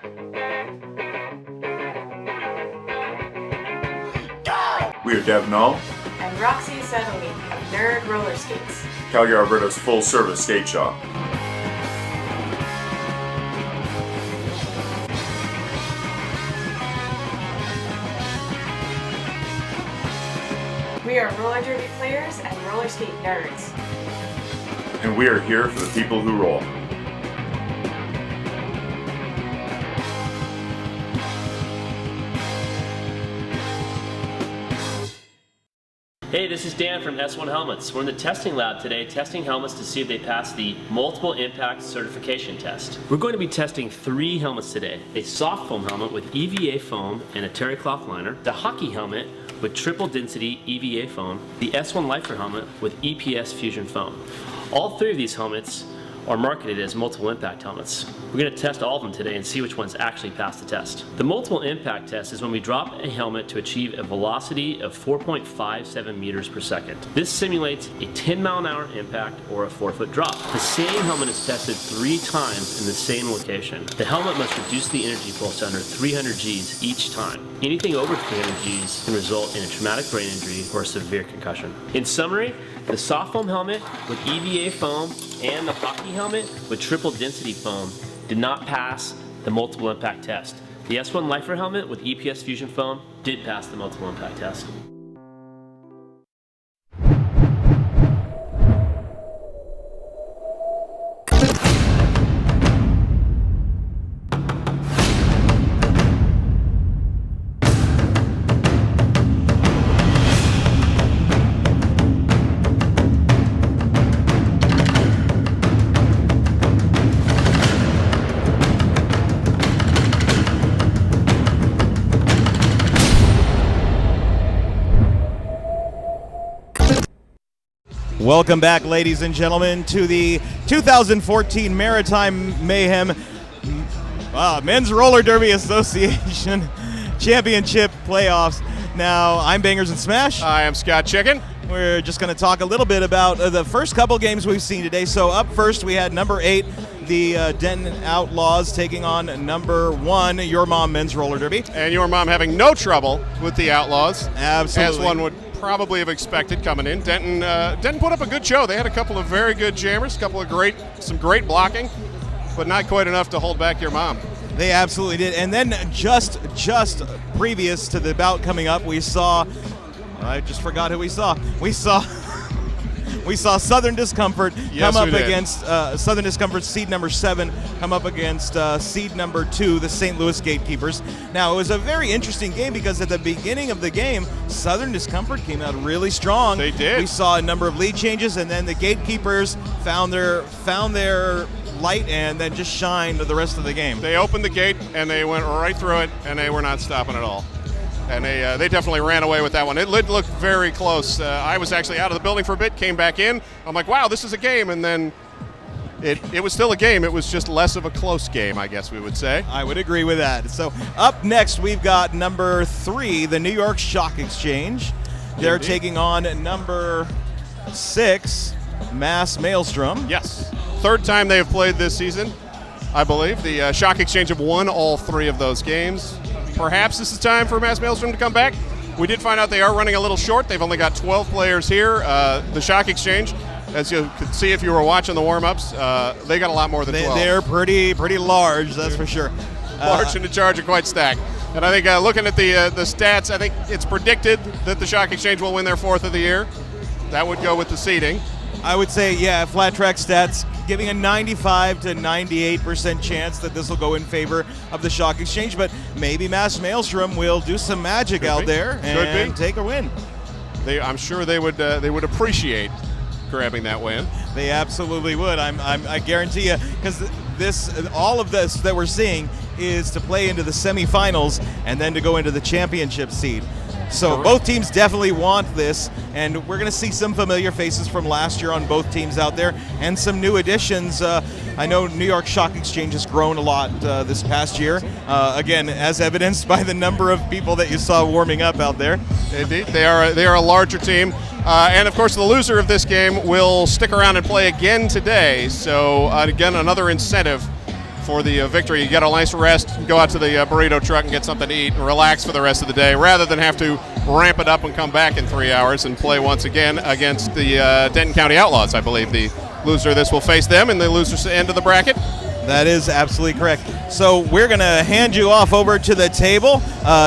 We are Deb Null and Roxy Sutherland of Nerd Roller Skates, Calgary, Alberta's full-service skate shop. We are roller derby players and roller skate nerds. And we are here for the people who roll. Hey, this is Dan from S1 Helmets. We're in the testing lab today testing helmets to see if they pass the Multiple Impact Certification Test. We're going to be testing 3 helmets today. A soft foam helmet with EVA foam and a terry cloth liner, the hockey helmet with triple density EVA foam, the S1 Lifer helmet with EPS fusion foam. All 3 of these helmets are marketed as multiple impact helmets. We're going to test all of them today and see which ones actually pass the test. The multiple impact test is when we drop a helmet to achieve a velocity of 4.57 meters per second. This simulates a 10-mile-an-hour impact or a 4-foot drop. The same helmet is tested 3 times in the same location. The helmet must reduce the energy pulse to under 300 Gs each time. Anything over 300 Gs can result in a traumatic brain injury or a severe concussion. In summary, the soft foam helmet with EVA foam and the hockey helmet with triple density foam did not pass the multiple impact test. The S1 Lifer helmet with EPS fusion foam did pass the multiple impact test. Welcome back, ladies and gentlemen, to the 2014 Maritime Mayhem Men's Roller Derby Association Championship Playoffs. Now, I'm Bangers and Smash. I am Scott Chicken. We're just going to talk a little bit about the first couple games we've seen today. So up first, we had number 8, the Denton Outlaws, taking on number 1, Your Mom Men's Roller Derby. And Your Mom having no trouble with the Outlaws. Absolutely. As one would probably have expected coming in. Denton put up a good show. They had a couple of very good jammers, some great blocking, but not quite enough to hold back Your Mom. They absolutely did. And then just previous to the bout coming up, we saw, I just forgot who we saw. We saw Southern Discomfort come up against Southern Discomfort seed number 7 come up against seed number 2, the St. Louis Gatekeepers. Now, it was a very interesting game because at the beginning of the game, Southern Discomfort came out really strong. They did. We saw a number of lead changes, and then the Gatekeepers found their light and then just shined the rest of the game. They opened the gate and they went right through it, and they were not stopping at all. And they definitely ran away with that one. It looked very close. I was actually out of the building for a bit, came back in. I'm like, wow, this is a game. And then it was still a game. It was just less of a close game, I guess we would say. I would agree with that. So up next, we've got number 3, the New York Shock Exchange. They're Indeed. taking on number 6, Mass Maelstrom. Yes. 3rd time they have played this season, I believe. The Shock Exchange have won all 3 of those games. Perhaps this is time for Mass Maelstrom to come back. We did find out they are running a little short. They've only got 12 players here. The Shock Exchange, as you could see if you were watching the warm-ups, they got a lot more than 12. They're pretty large, that's for sure. Large and in charge and quite stacked. And I think looking at the stats, I think it's predicted that the Shock Exchange will win their 4th of the year. That would go with the seeding. I would say, yeah, flat track stats giving a 95 to 98% chance that this will go in favor of the Shock Exchange, but maybe Mass Maelstrom will do some magic out there and take a win. I'm sure they would appreciate grabbing that win. They absolutely would. I guarantee you, because all of this that we're seeing is to play into the semifinals and then to go into the championship seed. So Correct. Both teams definitely want this, and we're going to see some familiar faces from last year on both teams out there, and some new additions. I know New York Shock Exchange has grown a lot this past year, again, as evidenced by the number of people that you saw warming up out there. Indeed, they are a larger team. And, of course, the loser of this game will stick around and play again today. So, again, another incentive for the victory. You get a nice rest, go out to the burrito truck and get something to eat and relax for the rest of the day, rather than have to ramp it up and come back in 3 hours and play once again against the Denton County Outlaws. I believe the loser of this will face them in the loser's end of the bracket. That is absolutely correct. So we're going to hand you off over to the table.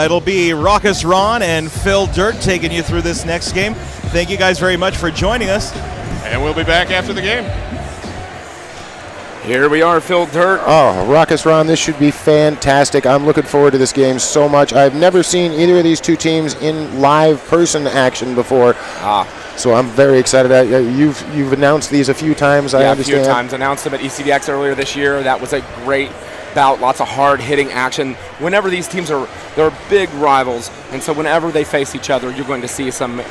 It'll be Raucous Ron and Phil Dirt taking you through this next game. Thank you guys very much for joining us. And we'll be back after the game. Here we are, Phil Dirt. Oh, Raucous Ron, this should be fantastic. I'm looking forward to this game so much. I've never seen either of these two teams in live person action before. So I'm very excited. You've announced these a few times, I understand. A few times. Announced them at ECDX earlier this year. That was a great bout, lots of hard-hitting action. Whenever these teams they're big rivals, and so whenever they face each other, you're going to see some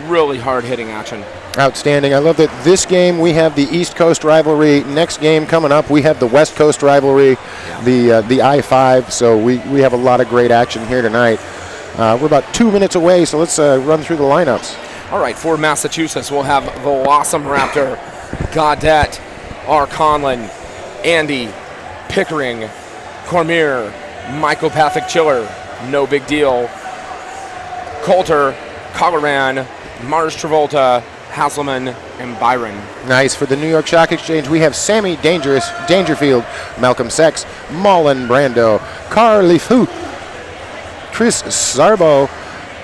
really hard-hitting action. Outstanding. I love that this game we have the East Coast rivalry. Next game coming up, we have the West Coast rivalry, the I-5. So we have a lot of great action here tonight. We're about 2 minutes away, so let's run through the lineups. All right, for Massachusetts, we'll have Velocum Raptor, Gaudette, R. Conlon, Andy, Pickering, Cormier, Mycopathic Chiller, No Big Deal, Coulter, Colleran, Mars Travolta, Hasselman, and Byron. Nice. For the New York Stock Exchange, we have Sammy Dangerfield, Malcolm Sex, Mullen Brando, Carly Fu, Chris Sarbo,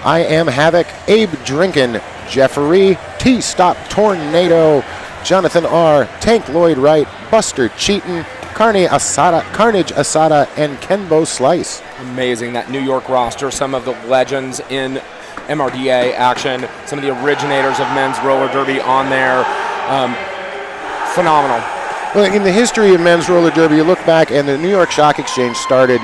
I Am Havoc, Abe Drinkin, Jeffery, T-Stop Tornado, Jonathan R, Tank Lloyd Wright, Buster Cheaton, Carnage Asada, and Kenbo Slice. Amazing, that New York roster, some of the legends in MRDA action, some of the originators of men's roller derby on there. Phenomenal. Well, in the history of men's roller derby, you look back, and the New York Stock Exchange started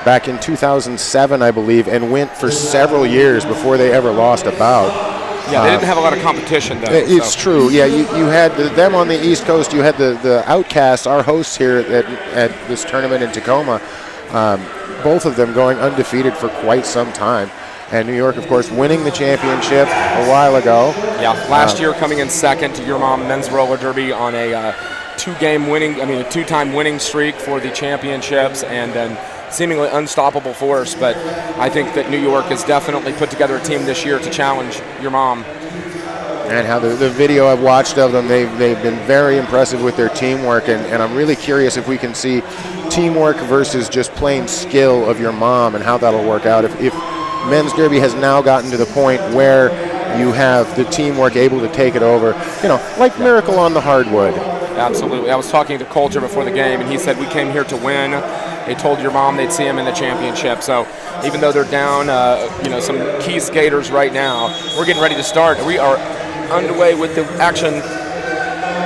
back in 2007, I believe, and went for several years before they ever lost a bout. Yeah, they didn't have a lot of competition, though. It's true. Yeah, you had them on the East Coast. You had the Outcasts, our hosts here at this tournament in Tacoma, both of them going undefeated for quite some time. And New York, of course, winning the championship a while ago. Yeah, last year coming in second to Your Mom men's roller derby on a two-time winning streak for the championships, and then seemingly unstoppable force. But I think that New York has definitely put together a team this year to challenge Your Mom. And how the video I've watched of them, they've been very impressive with their teamwork, and I'm really curious if we can see teamwork versus just plain skill of Your Mom and how that'll work out. If men's derby has now gotten to the point where you have the teamwork able to take it over, like Miracle on the Hardwood. Absolutely. I was talking to Coulter before the game, and he said we came here to win. They told Your Mom they'd see him in the championship. So even though they're down, some key skaters right now, we're getting ready to start. We are underway with the action.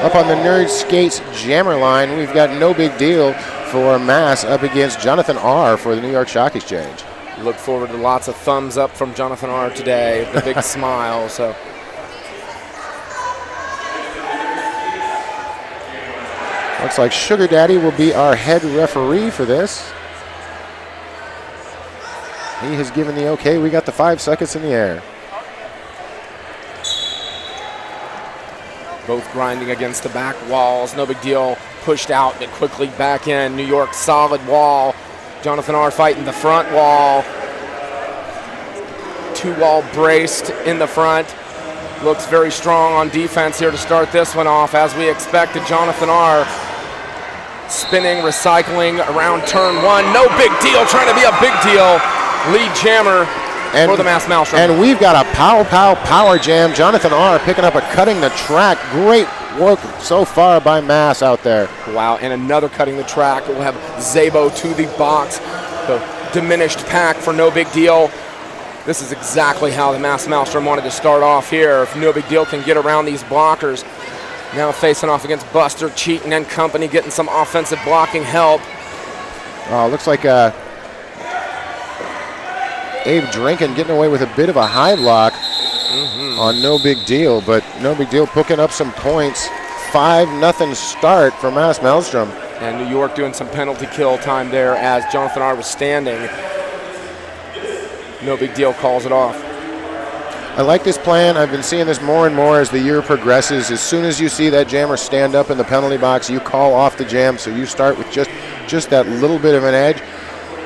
Up on the Nerd Skates jammer line, we've got No Big Deal for Mass up against Jonathan R. for the New York Stock Exchange. Look forward to lots of thumbs up from Jonathan R. today, the big smile. So. Looks like Sugar Daddy will be our head referee for this. He has given the okay. We got the 5 seconds in the air. Both grinding against the back walls. No Big Deal. Pushed out and quickly back in. New York solid wall. Jonathan R. fighting the front wall. 2-wall braced in the front. Looks very strong on defense here to start this one off, as we expected. Jonathan R. spinning, recycling around turn 1. No Big Deal, trying to be a big deal. Lead jammer for the Mass Maelstrom. And we've got a power jam. Jonathan R. picking up a cutting the track. Great work so far by Mass out there. Wow, and another cutting the track. We'll have Zabo to the box. The diminished pack for No Big Deal. This is exactly how the Mass Maelstrom wanted to start off here. If No Big Deal can get around these blockers. Now facing off against Buster Cheaton and company, getting some offensive blocking help. Looks like Abe Drinkin getting away with a bit of a high block on No Big Deal, but No Big Deal picking up some points. 5-0 start for Mass Maelstrom. And New York doing some penalty kill time there as Jonathan R. was standing. No Big Deal calls it off. I like this plan. I've been seeing this more and more as the year progresses. As soon as you see that jammer stand up in the penalty box, you call off the jam, so you start with just that little bit of an edge.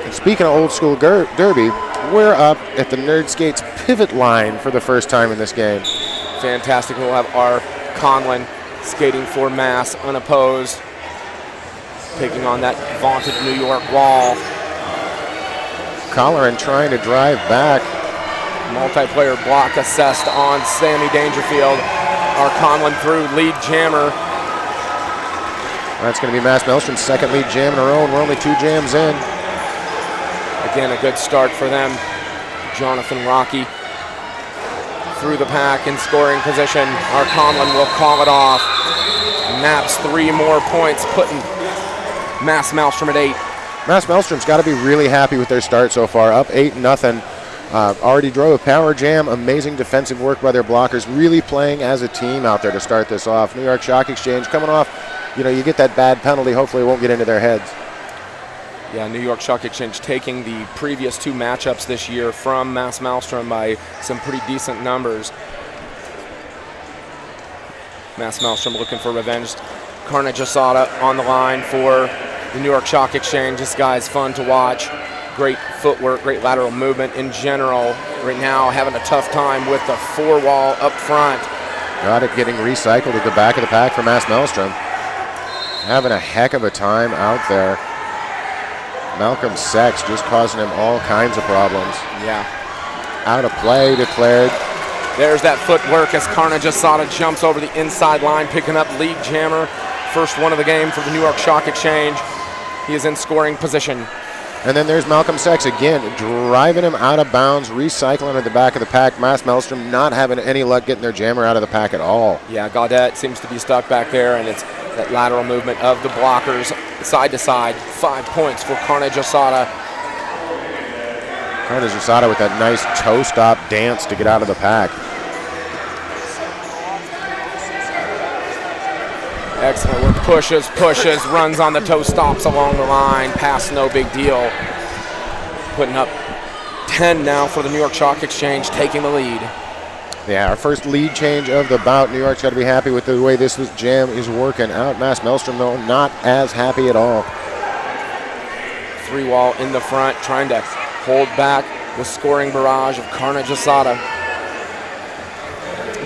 And speaking of old school derby, we're up at the Nerd Skates pivot line for the first time in this game. Fantastic. We'll have our Conlon skating for Mass unopposed, taking on that vaunted New York wall. Colleran trying to drive back. Multiplayer block assessed on Sammy Dangerfield. Our Conlon through lead jammer. That's going to be Mass Maelstrom's second lead jam in a row, and we're only 2 jams in. Again, a good start for them. Jonathan Rocky through the pack in scoring position. Our Conlon will call it off. Naps 3 more points, putting Mass Maelstrom at 8. Mass Maelstrom's got to be really happy with their start so far, up 8-0. Already drove a power jam. Amazing defensive work by their blockers. Really playing as a team out there to start this off. New York Shock Exchange coming off. You get that bad penalty. Hopefully it won't get into their heads. Yeah, New York Shock Exchange taking the previous 2 matchups this year from Mass Maelstrom by some pretty decent numbers. Mass Maelstrom looking for revenge. Carnage Asada on the line for the New York Shock Exchange. This guy's fun to watch. Great footwork, great lateral movement in general. Right now having a tough time with the 4-wall up front. Got it getting recycled at the back of the pack for Mass Maelstrom. Having a heck of a time out there. Malcolm Sex just causing him all kinds of problems. Yeah. Out of play declared. There's that footwork as Carnage Asada jumps over the inside line, picking up lead jammer. First one of the game for the New York Shock Exchange. He is in scoring position. And then there's Malcolm Sex again, driving him out of bounds, recycling at the back of the pack. Mass Maelstrom not having any luck getting their jammer out of the pack at all. Yeah, Gaudette seems to be stuck back there, and it's that lateral movement of the blockers side to side. 5 points for Carnage Asada. Carnage Asada with that nice toe stop dance to get out of the pack. Excellent work. Pushes, runs on the toe stops along the line. Pass, no big deal. Putting up 10 now for the New York Shock Exchange, taking the lead. Yeah, our first lead change of the bout. New York's got to be happy with the way this jam is working out. Mass Maelstrom, though, not as happy at all. 3-wall in the front, trying to hold back the scoring barrage of Carnage Asada.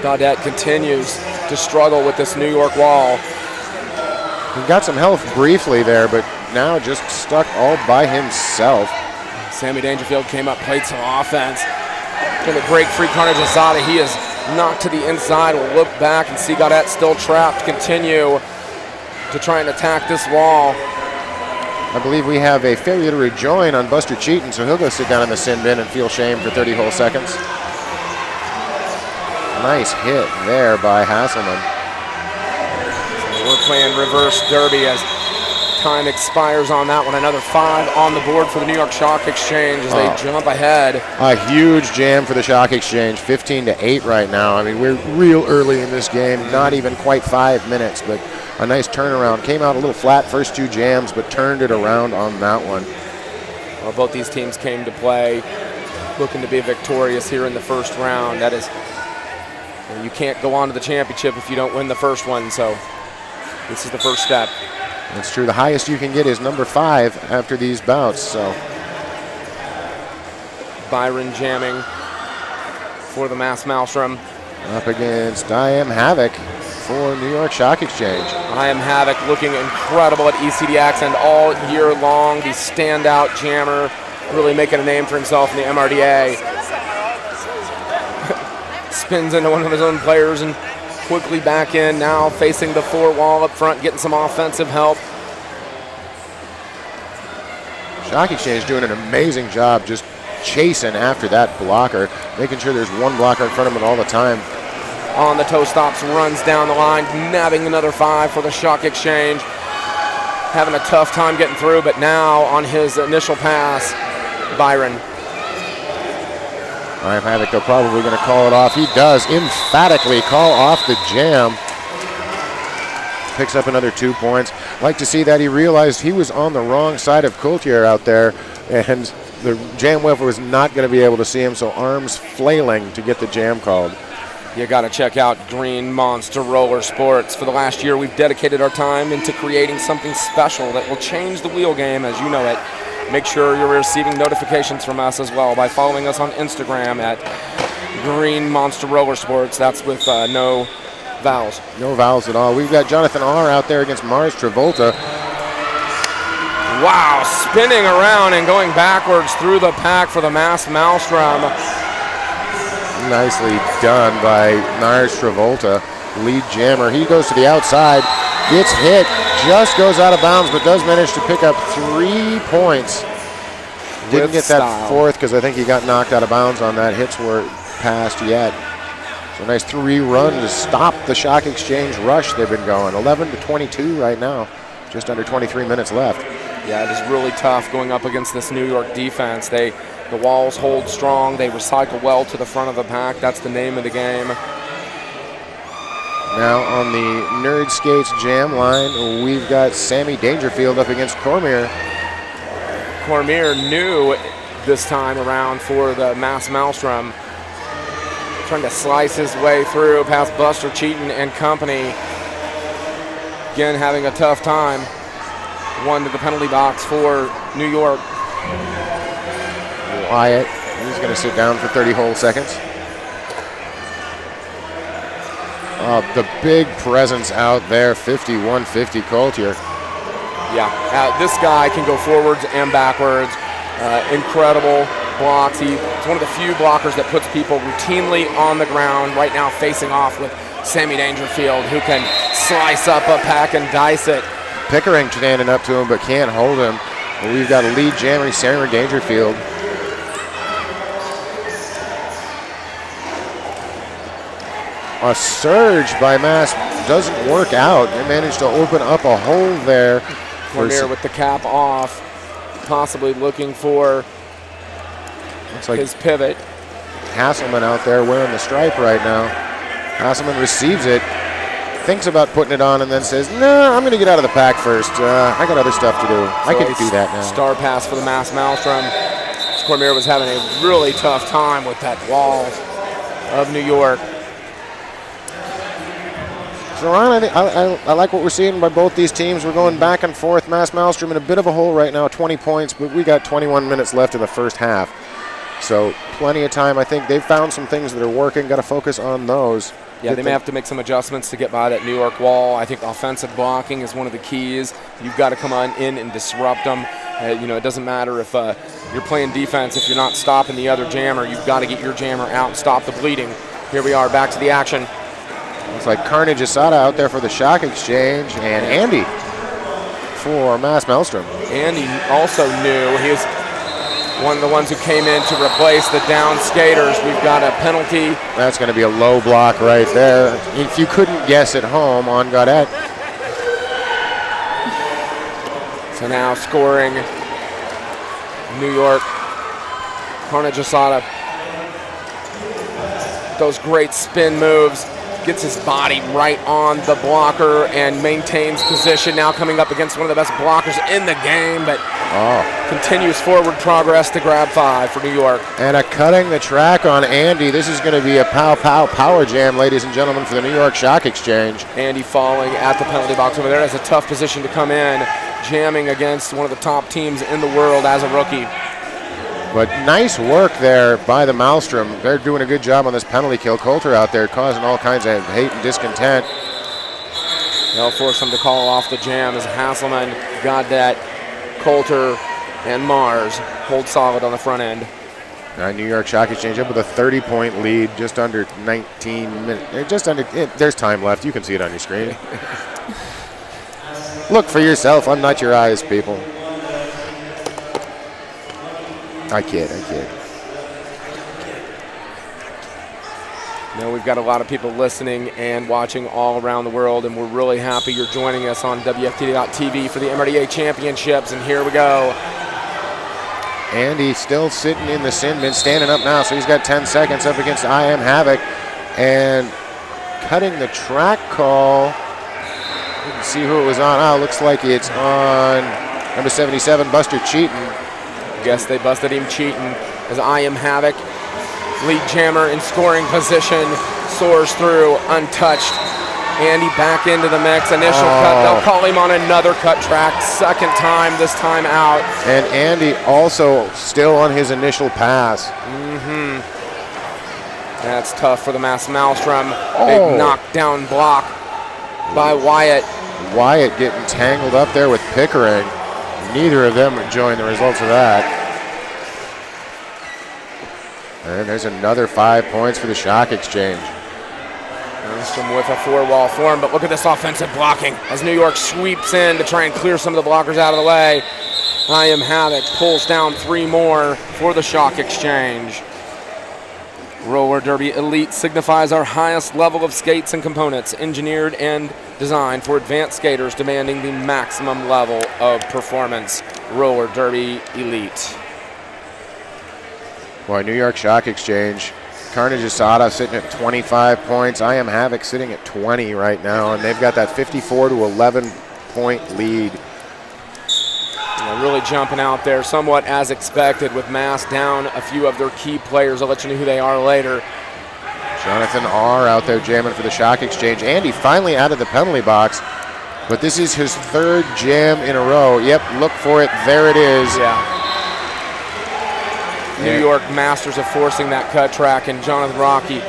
Gaudette continues to struggle with this New York wall. He got some health briefly there, but now just stuck all by himself. Sammy Dangerfield came up, played some offense. Going to break free Carnage Asada. He is knocked to the inside. We'll look back and see Gaudette still trapped. Continue to try and attack this wall. I believe we have a failure to rejoin on Buster Cheaton, so he'll go sit down in the sin bin and feel shame for 30 whole seconds. Nice hit there by Hasselman. We're playing reverse derby as time expires on that one. Another 5 on the board for the New York Shock Exchange as they jump ahead. A huge jam for the Shock Exchange, 15-8 right now. I mean, we're real early in this game, not even quite 5 minutes, but a nice turnaround. Came out a little flat first 2 jams, but turned it around on that one. Well, both these teams came to play looking to be victorious here in the first round. That is, you can't go on to the championship if you don't win the first one, so this is the first step. That's true. The highest you can get is number 5 after these bouts. So Byron jamming for the Mass Maelstrom. Up against I Am Havoc for New York Shock Exchange. I Am Havoc looking incredible at ECDX and all year long. The standout jammer, really making a name for himself in the MRDA. Spins into one of his own players and quickly back in, now facing the 4-wall up front, getting some offensive help. Shock Exchange doing an amazing job just chasing after that blocker, making sure there's one blocker in front of him all the time. On the toe stops, runs down the line, nabbing another 5 for the Shock Exchange. Having a tough time getting through, but now on his initial pass, Byron. I Am Havoc, they're probably going to call it off. He does emphatically call off the jam. Picks up another 2 points. Like to see that. He realized he was on the wrong side of Coultier out there, and the jam welfare was not going to be able to see him, so arms flailing to get the jam called. You got to check out Green Monster Roller Sports. For the last year, we've dedicated our time into creating something special that will change the wheel game as you know it. Make sure you're receiving notifications from us as well by following us on Instagram at Green Monster Roller Sports. That's with no vowels. No vowels at all. We've got Jonathan R. out there against Mars Travolta. Wow, spinning around and going backwards through the pack for the Maelstrom. Nicely done by Mars Travolta, lead jammer. He goes to the outside, gets hit, just goes out of bounds, but does manage to pick up 3 points. Didn't get that fourth because I think he got knocked out of bounds on that. Hits weren't passed yet. So a nice 3 run to stop the Shock Exchange rush they've been going. 11-22 right now, just under 23 minutes left. Yeah, it is really tough going up against this New York defense. The walls hold strong. They recycle well to the front of the pack. That's the name of the game. Now on the Nerd Skates jam line, we've got Sammy Dangerfield up against Cormier. Cormier new this time around for the Maelstrom. Trying to slice his way through past Buster Cheaton and company. Again, having a tough time. One to the penalty box for New York. Wyatt, he's going to sit down for 30 whole seconds. The big presence out there, 51-50 Coulter. Yeah, this guy can go forwards and backwards. Incredible blocks. He's one of the few blockers that puts people routinely on the ground. Right now facing off with Sammy Dangerfield, who can slice up a pack and dice it. Pickering standing up to him but can't hold him. We've got a lead jammer, Sammy Dangerfield. A surge by Mass doesn't work out. They managed to open up a hole there. Cormier with the cap off, possibly looking for his pivot. Hasselman out there wearing the stripe right now. Hasselman receives it, thinks about putting it on, and then says, "No, I'm going to get out of the pack first. I got other stuff to do. I can do that now." Star pass for the Maelstrom. Cormier was having a really tough time with that wall of New York. So Ron, I like what we're seeing by both these teams. We're going back and forth. Maelstrom in a bit of a hole right now, 20 points, but we got 21 minutes left in the first half. So plenty of time. I think they've found some things that are working. Got to focus on those. Yeah, they may have to make some adjustments to get by that New York wall. I think offensive blocking is one of the keys. You've got to come on in and disrupt them. It doesn't matter if you're playing defense. If you're not stopping the other jammer, you've got to get your jammer out and stop the bleeding. Here we are, back to the action. Looks like Carnage Asada out there for the Shock Exchange, and Andy for Maelstrom. Andy also new. He was one of the ones who came in to replace the down skaters. We've got a penalty. That's going to be a low block right there. If you couldn't guess at home on Gaudette. So now scoring New York. Carnage Asada. Those great spin moves. Gets his body right on the blocker and maintains position. Now coming up against one of the best blockers in the game, but continues forward progress to grab 5 for New York. And a cutting the track on Andy. This is going to be a pow-pow power jam, ladies and gentlemen, for the New York Shock Exchange. Andy falling at the penalty box over there. That's a tough position to come in, jamming against one of the top teams in the world as a rookie. But nice work there by the Maelstrom. They're doing a good job on this penalty kill. Coulter out there causing all kinds of hate and discontent. They'll force him to call off the jam as Hasselman, Gaudette, Coulter, and Mars hold solid on the front end. New York Shock Exchange up with a 30-point lead, just under 19 minutes. There's time left. You can see it on your screen. Look for yourself. I'm not your eyes, people. I kid. We've got a lot of people listening and watching all around the world, and we're really happy you're joining us on WFT.TV for the MRDA Championships, and here we go. Andy still sitting in the sin bin, standing up now, so he's got 10 seconds up against I Am Havoc, and cutting the track call. You can see who it was on. Looks like it's on number 77, Buster Cheaton. Guess they busted him cheating as I Am Havoc, lead jammer in scoring position, soars through untouched. Andy back into the mix. Initial cut. They'll call him on another cut track. Second time, this time out. And Andy also still on his initial pass. That's tough for the Mass Maelstrom. Big knockdown block by Wyatt. Wyatt getting tangled up there with Pickering. Neither of them enjoying the results of that. And there's another 5 points for the Shock Exchange. Maelstrom with a four-wall form, but look at this offensive blocking as New York sweeps in to try and clear some of the blockers out of the way. I Am Havoc pulls down 3 more for the Shock Exchange. Roller Derby Elite signifies our highest level of skates and components, engineered and designed for advanced skaters demanding the maximum level of performance. Roller Derby Elite. Boy, New York Shock Exchange. Carnage Asada sitting at 25 points. I Am Havoc sitting at 20 right now, and they've got that 54 to 11 point lead. Really jumping out there somewhat as expected with Mass down a few of their key players. I'll let you know who they are later. Jonathan R. out there jamming for the Shock Exchange. Andy finally out of the penalty box, but this is his 3rd jam in a row. Yep, look for it. There it is. Yeah. New York masters of forcing that cut track, and Jonathan Rocky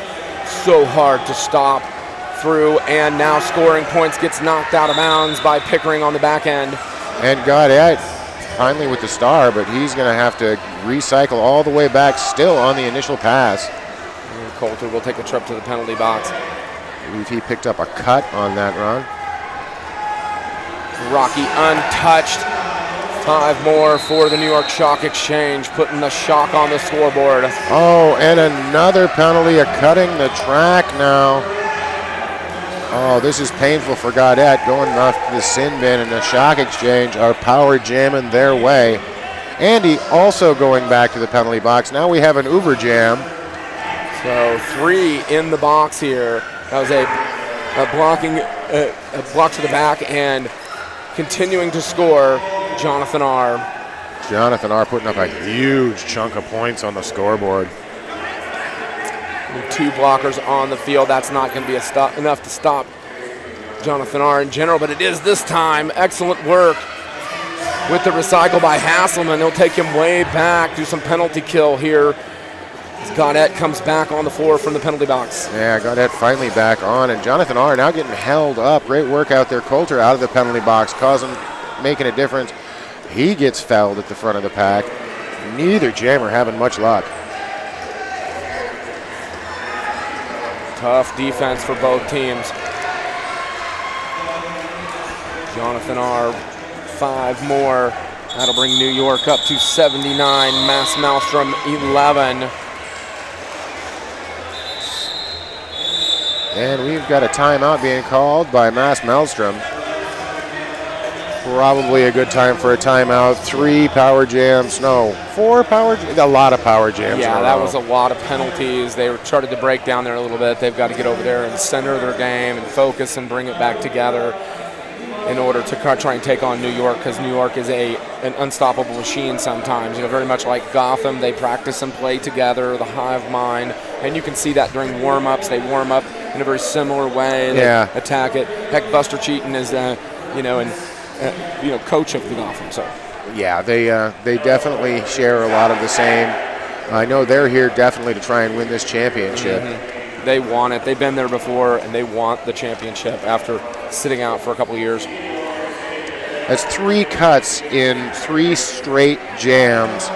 so hard to stop through, and now scoring points, gets knocked out of bounds by Pickering on the back end. And Gaudette finally with the star, but he's going to have to recycle all the way back still on the initial pass. And Coulter will take a trip to the penalty box. I believe he picked up a cut on that run. Rocky untouched. 5 more for the New York Shock Exchange, putting the Shock on the scoreboard. Oh, and another penalty, a cutting the track now. Oh, this is painful for Gaudette, going off the sin bin, and the Shock Exchange are power jamming their way. Andy also going back to the penalty box. Now we have an Uber jam. So 3 in the box here. That was a block to the back, and continuing to score, Jonathan R. Jonathan R. putting up a huge chunk of points on the scoreboard. 2 blockers on the field. That's not going to be enough to stop Jonathan R. in general, but it is this time. Excellent work with the recycle by Hasselman. He'll take him way back, do some penalty kill here as Gaudette comes back on the floor from the penalty box. Yeah, Gaudette finally back on, and Jonathan R. now getting held up. Great work out there. Coulter out of the penalty box, making a difference. He gets fouled at the front of the pack. Neither jammer having much luck. Tough defense for both teams. Jonathan R. 5 more. That'll bring New York up to 79. Mass Maelstrom 11. And we've got a timeout being called by Mass Maelstrom. Probably a good time for a timeout. 3 power jams. No, 4 power jams. A lot of power jams. Yeah, that was a lot of penalties. They started to break down there a little bit. They've got to get over there and center their game and focus and bring it back together in order to try and take on New York, because New York is an unstoppable machine sometimes. You know, very much like Gotham. They practice and play together, the hive mind, and you can see that during warm-ups. They warm up in a very similar way. They attack it. Heck, Buster Cheaton is, coach of the Gotham. So yeah, they definitely share a lot of the same. I know they're here definitely to try and win this championship. They want it. They've been there before, and they want the championship after sitting out for a couple of years. That's 3 cuts in 3 straight jams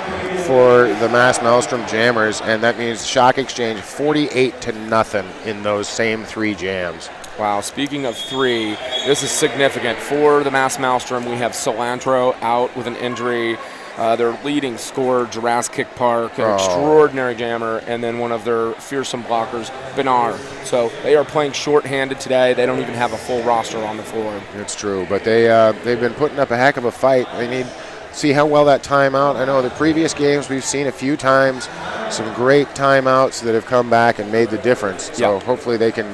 for the Mass Maelstrom Jammers, and that means Shock Exchange 48-0 in those same 3 jams. Wow, speaking of 3, this is significant. For the Mass Maelstrom, we have Cilantro out with an injury. Their leading scorer, Jurassic Park, an extraordinary jammer, and then one of their fearsome blockers, Benar. So they are playing short-handed today. They don't even have a full roster on the floor. It's true, but they've been putting up a heck of a fight. They need to see how well that timeout. I know the previous games we've seen a few times some great timeouts that have come back and made the difference. So hopefully they can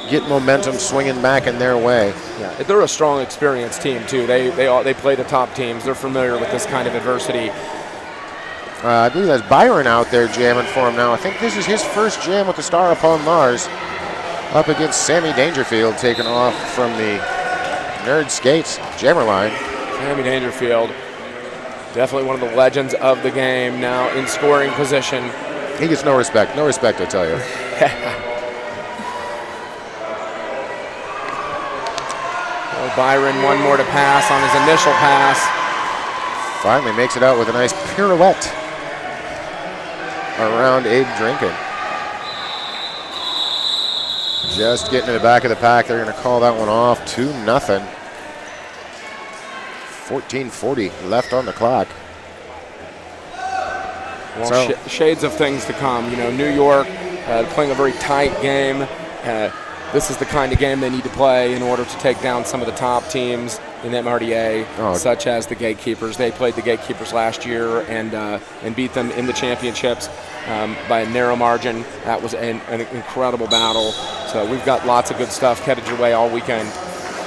get momentum swinging back in their way. Yeah, they're a strong, experienced team too. They play the top teams. They're familiar with this kind of adversity. I believe that's Byron out there jamming for him now. I think this is his first jam with the star upon Mars. Up against Sammy Dangerfield, taking off from the Nerd Skates jammer line. Sammy Dangerfield, definitely one of the legends of the game, now in scoring position. He gets no respect, I tell you. Oh, Byron, one more to pass on his initial pass. Finally makes it out with a nice pirouette around Abe Drinkin. Just getting to the back of the pack. They're going to call that one off 2-0. 14:40 left on the clock. Well, shades of things to come. You know, New York playing a very tight game. This is the kind of game they need to play in order to take down some of the top teams in MRDA, such as the Gatekeepers. They played the Gatekeepers last year and beat them in the championships by a narrow margin. That was an incredible battle. So we've got lots of good stuff headed your way all weekend.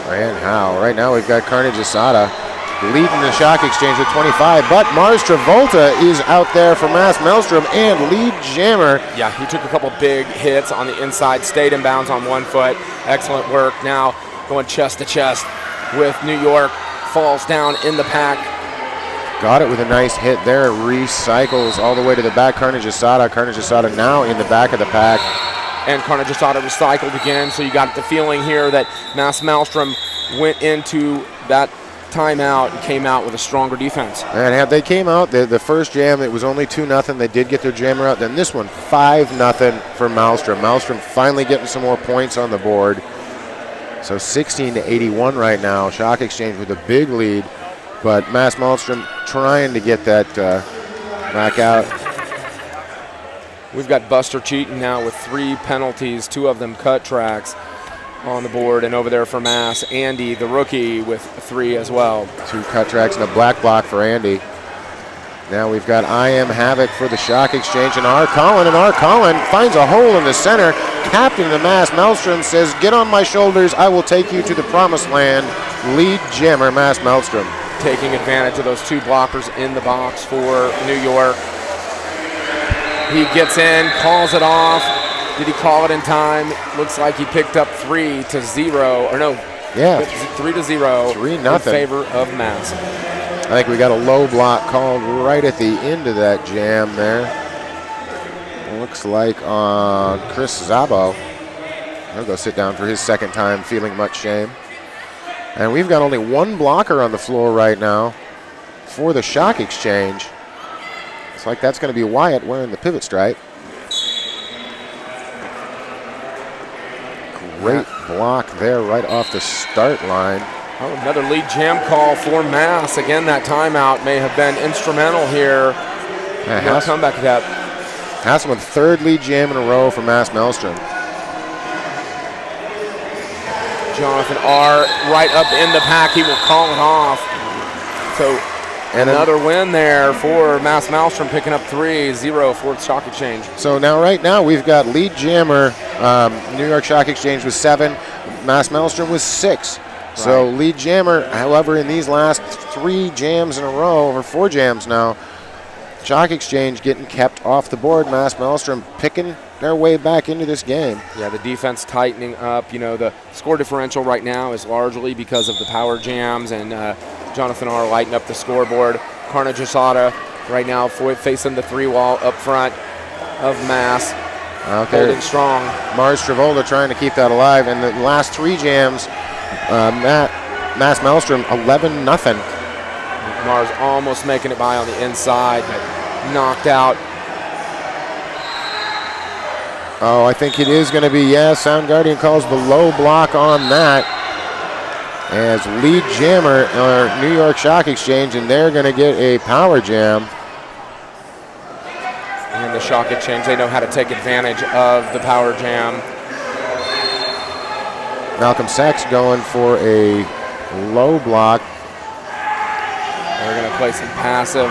And how? Right now we've got Carnage Asada leading the Shock Exchange with 25, but Mars Travolta is out there for Mass Maelstrom and lead jammer. Yeah, he took a couple big hits on the inside, stayed in bounds on one foot. Excellent work. Now going chest to chest with New York, falls down in the pack. Got it with a nice hit there, recycles all the way to the back. Carnage Asada now in the back of the pack. And Carnage Asada recycled again, so you got the feeling here that Mass Maelstrom went into that timeout and came out with a stronger defense. And had they came out, the first jam, it was only 2-0. They did get their jammer out. Then this one, 5-0 for Maelstrom. Maelstrom finally getting some more points on the board. So 16-81 right now. Shock Exchange with a big lead, but Mass Maelstrom trying to get that back out. We've got Buster Cheaton now with 3 penalties, 2 of them cut tracks on the board, and over there for Mass, Andy, the rookie, with 3 as well. 2 cut tracks and a black block for Andy. Now we've got I Am Havoc for the Shock Exchange, and R. Collin finds a hole in the center. Captain of the Mass Maelstrom says, "Get on my shoulders, I will take you to the promised land." Lead jammer Mass Maelstrom. Taking advantage of those 2 blockers in the box for New York. He gets in, calls it off. Did he call it in time? Looks like he picked up 3-0, or no, yeah, 3-0 3-0 in favor of Mass. I think we got a low block called right at the end of that jam there. Looks like on Chris Szabo. He'll go sit down for his second time, feeling much shame. And we've got only 1 blocker on the floor right now for the Shock Exchange. Looks like that's going to be Wyatt wearing the pivot stripe. Great block there right off the start line. Oh, another lead jam call for Mass. Again, that timeout may have been instrumental here. No comeback attempt. Hassan with 3rd lead jam in a row for Mass Maelstrom. Jonathan R. right up in the pack. He will call it off. So and another win there for Mass Maelstrom, picking up 3-0 for the Shock Exchange. So now, right now, we've got lead jammer New York Shock Exchange with 7, Mass Maelstrom with 6. Right. So lead jammer, however, in these last 3 jams in a row, or 4 jams now, Shock Exchange getting kept off the board. Mass Maelstrom picking their way back into this game. Yeah, the defense tightening up. You know, the score differential right now is largely because of the power jams and Jonathan R. lighting up the scoreboard. Carnage Asada right now facing the 3-wall up front of Mass. Holding strong. Mars Travolta trying to keep that alive. And the last 3 jams, Mass Maelstrom 11-0. Mars almost making it by on the inside, but knocked out. Oh, I think it is going to be, Sound Guardian calls the low block on that. As lead jammer, New York Shock Exchange, and they're going to get a power jam. And the Shock Exchange, they know how to take advantage of the power jam. Malcolm Sachs going for a low block. They're going to play some passive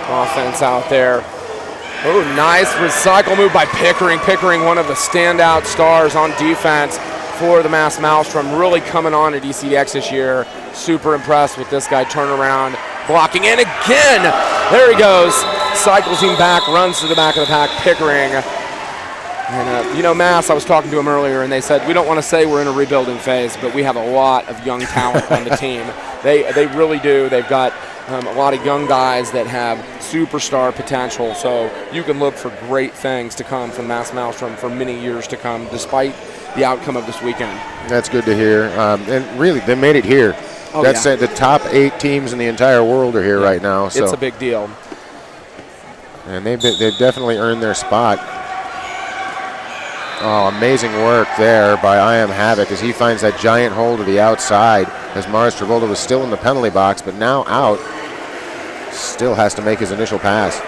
offense out there. Oh, nice recycle move by Pickering. Pickering, one of the standout stars on defense for the Mass Maelstrom, really coming on at ECDX this year. Super impressed with this guy. Turnaround, blocking, and again, there he goes. cycles him back, runs to the back of the pack, Pickering. And, Mass, I was talking to him earlier, and they said, we don't want to say we're in a rebuilding phase, but we have a lot of young talent on the team. They really do. They've got a lot of young guys that have superstar potential, so you can look for great things to come from Mass Maelstrom for many years to come, despite the outcome of this weekend. That's good to hear. And really, they made it here. Oh, That's yeah. The top 8 teams in the entire world are here right now. So. It's a big deal. And they've definitely earned their spot. Oh, amazing work there by I Am Havoc as he finds that giant hole to the outside as Mars Travolta was still in the penalty box, but now out. Still has to make his initial pass.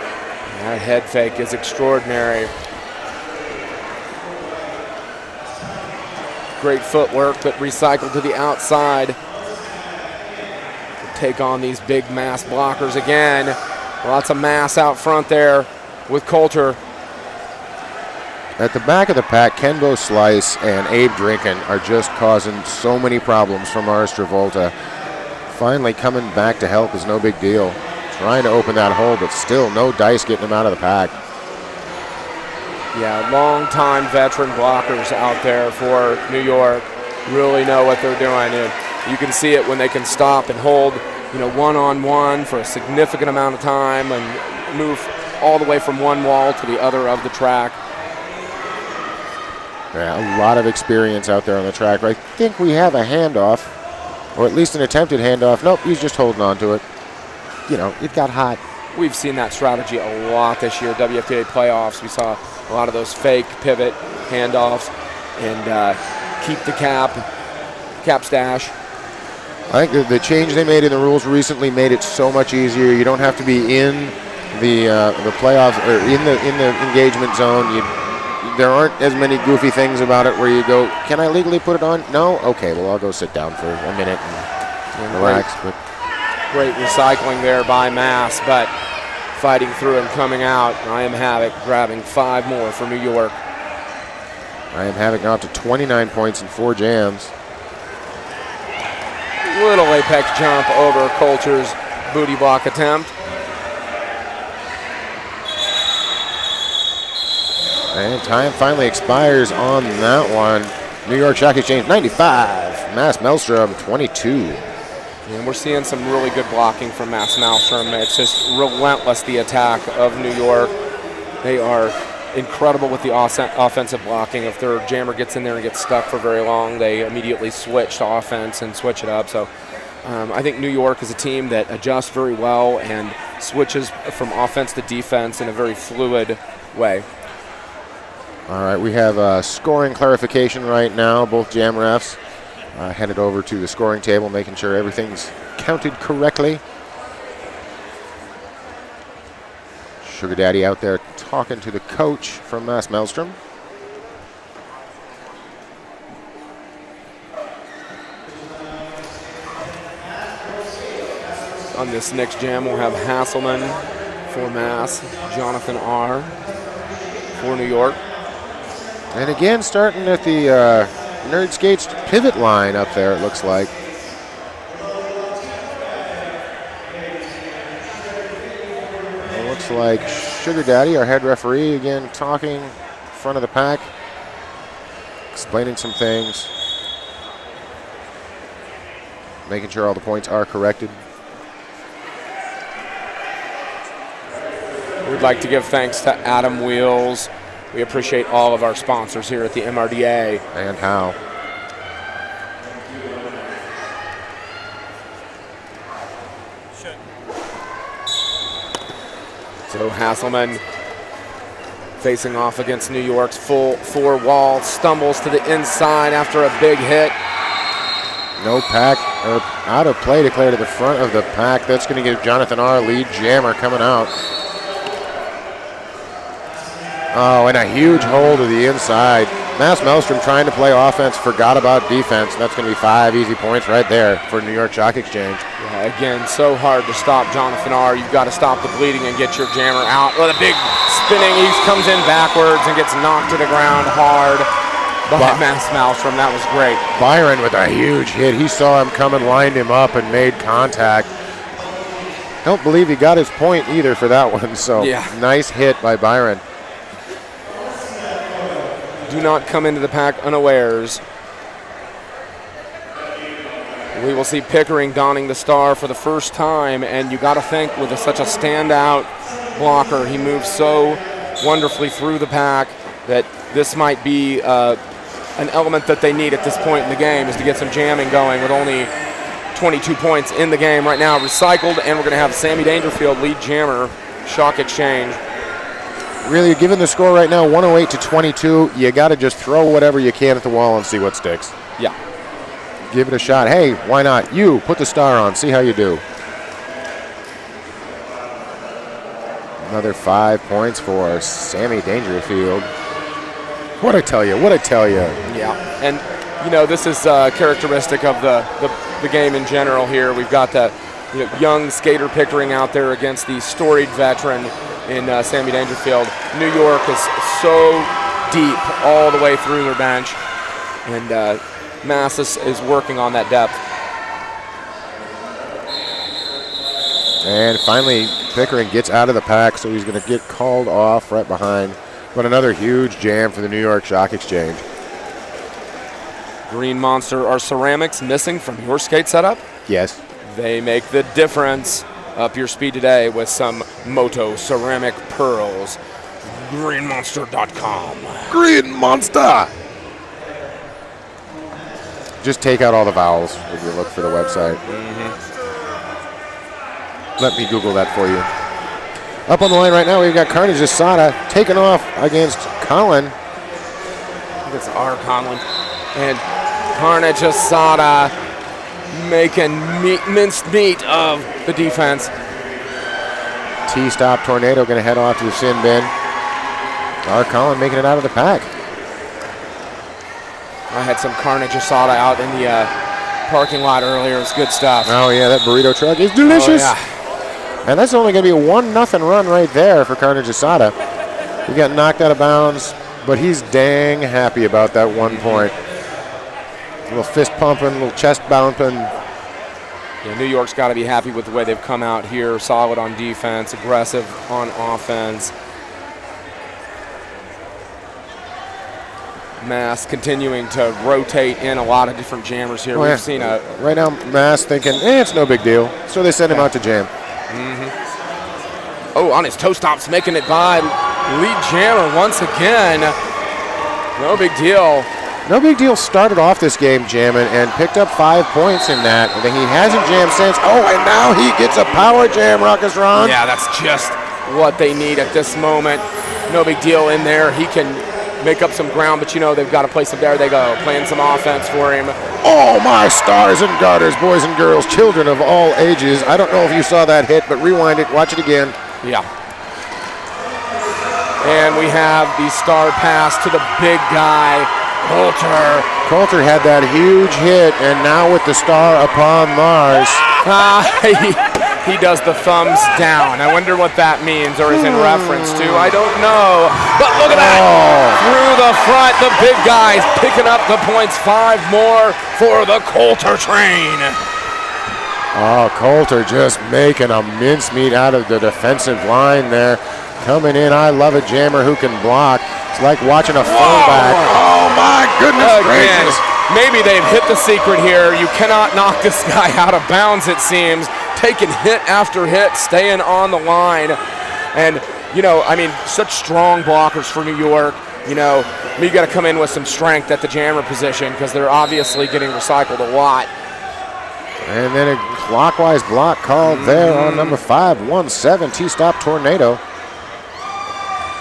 That head fake is extraordinary. Great footwork, but recycled to the outside. Take on these big Mass blockers again. Lots of mass out front there with Coulter. At the back of the pack, Kenbo Slice and Abe Drinkin are just causing so many problems for Mars Travolta. Finally coming back to help is no big deal. Trying to open that hole, but still no dice getting him out of the pack. Yeah, long-time veteran blockers out there for New York really know what they're doing. And you can see it when they can stop and hold, one-on-one for a significant amount of time and move all the way from one wall to the other of the track. Yeah, a lot of experience out there on the track. I think we have a handoff, or at least an attempted handoff. Nope, he's just holding on to it. It got hot. We've seen that strategy a lot this year. WFTA playoffs, we saw a lot of those fake pivot handoffs and keep the cap stash. I think the change they made in the rules recently made it so much easier. You don't have to be in the playoffs or in the engagement zone. There aren't as many goofy things about it where you go, can I legally put it on? No? Okay, well, I'll go sit down for a minute and relax. Great recycling there by Mass, but fighting through and coming out. I Am Havoc grabbing 5 more for New York. I Am Havoc now up to 29 points and 4 jams. Little apex jump over Coulter's booty block attempt. And time finally expires on that one. New York Stock Exchange 95, Mass Maelstrom 22. And we're seeing some really good blocking from Mass Maelstrom. It's just relentless, the attack of New York. They are incredible with the offensive blocking. If their jammer gets in there and gets stuck for very long, they immediately switch to offense and switch it up. So I think New York is a team that adjusts very well and switches from offense to defense in a very fluid way. All right, we have scoring clarification right now. Both jam refs headed over to the scoring table, making sure everything's counted correctly. Sugar Daddy out there talking to the coach from Mass Maelstrom. On this next jam, we'll have Hasselman for Mass, Jonathan R. for New York. And again, starting at the Nerd Skates pivot line up there, it looks like. It looks like Sugar Daddy, our head referee, again talking in front of the pack, explaining some things, making sure all the points are corrected. We'd like to give thanks to Adam Wheels. We appreciate all of our sponsors here at the MRDA. And how. So Hasselman facing off against New York's full 4 wall, stumbles to the inside after a big hit. No pack, or out of play declared to the front of the pack. That's going to give Jonathan R. lead jammer coming out. Oh, and a huge hole to the inside. Mass Maelstrom trying to play offense, forgot about defense. And that's going to be 5 easy points right there for New York Stock Exchange. Yeah, again, so hard to stop Jonathan R. You've got to stop the bleeding and get your jammer out. With a big spinning, he comes in backwards and gets knocked to the ground hard by Mass Maelstrom. That was great. Byron with a huge hit. He saw him coming, lined him up, and made contact. Don't believe he got his point either for that one. So Yeah. nice hit by Byron. Do not come into the pack unawares. We will see Pickering donning the star for the first time, and you got to think with such a standout blocker, he moves so wonderfully through the pack that this might be an element that they need at this point in the game, is to get some jamming going with only 22 points in the game right now recycled, and we're going to have Sammy Dangerfield lead jammer, shock exchange. Really, given the score right now, 108 to 22, you got to just throw whatever you can at the wall and see what sticks. Yeah. Give it a shot. Hey, why not? You put the star on. See how you do. Another 5 points for Sammy Dangerfield. What I tell you? What I tell you? Yeah, and you know, this is characteristic of the game in general here. We've got the young skater Pickering out there against the storied veteran in Sammy Dangerfield. New York is so deep all the way through their bench, and Menace is working on that depth. And finally, Pickering gets out of the pack, so he's going to get called off right behind. But another huge jam for the New York Shock Exchange. Green Monster, are ceramics missing from your skate setup? Yes. They make the difference. Up your speed today with some Moto ceramic pearls. GreenMonster.com. Green Monster! Just take out all the vowels when you look for the website. Let me Google that for you. Up on the line right now, we've got Carnage Asada taking off against Colin. I think it's R. Conlon. And Carnage Asada making minced meat of the defense. T-stop Tornado going to head off to the sin bin. R. Colin making it out of the pack. I had some Carnage Asada out in the parking lot earlier. It's good stuff. Oh, yeah, that burrito truck is delicious. Oh, yeah. And that's only going to be a 1-0 run right there for Carnage Asada. He got knocked out of bounds, but he's dang happy about that 1 point. A little fist pumping, a little chest bumping. Yeah, New York's got to be happy with the way they've come out here. Solid on defense, aggressive on offense. Mass continuing to rotate in a lot of different jammers here. Oh, We've yeah. seen a Right now, Mass thinking, it's no big deal. So they send him out to jam. oh, on his toe stops, making it by lead jammer once again. No big deal. No big deal started off this game jamming and picked up 5 points in that. And he hasn't jammed since. Oh, and now he gets a power jam, Ruckus Ron. Yeah, that's just what they need at this moment. No big deal in there. He can make up some ground, but you know they've got to play some. There they go, playing some offense for him. Oh, my stars and garters, boys and girls, children of all ages. I don't know if you saw that hit, but rewind it, watch it again. Yeah. And we have the star pass to the big guy, Coulter. Coulter had that huge hit, and now with the star upon Mars. He does the thumbs down. I wonder what that means or is in reference to. I don't know. But look at that. Through the front, the big guys picking up the points. 5 more for the Coulter train. Oh, Coulter just making a mincemeat out of the defensive line there. Coming in, I love a jammer who can block. It's like watching a fullback. Oh, my goodness gracious. Maybe they've hit the secret here. You cannot knock this guy out of bounds, it seems. Taking hit after hit, staying on the line. And, you know, I mean, such strong blockers for New York. You know, you got to come in with some strength at the jammer position because they're obviously getting recycled a lot. And then a clockwise block called there on number 517, T-stop Tornado.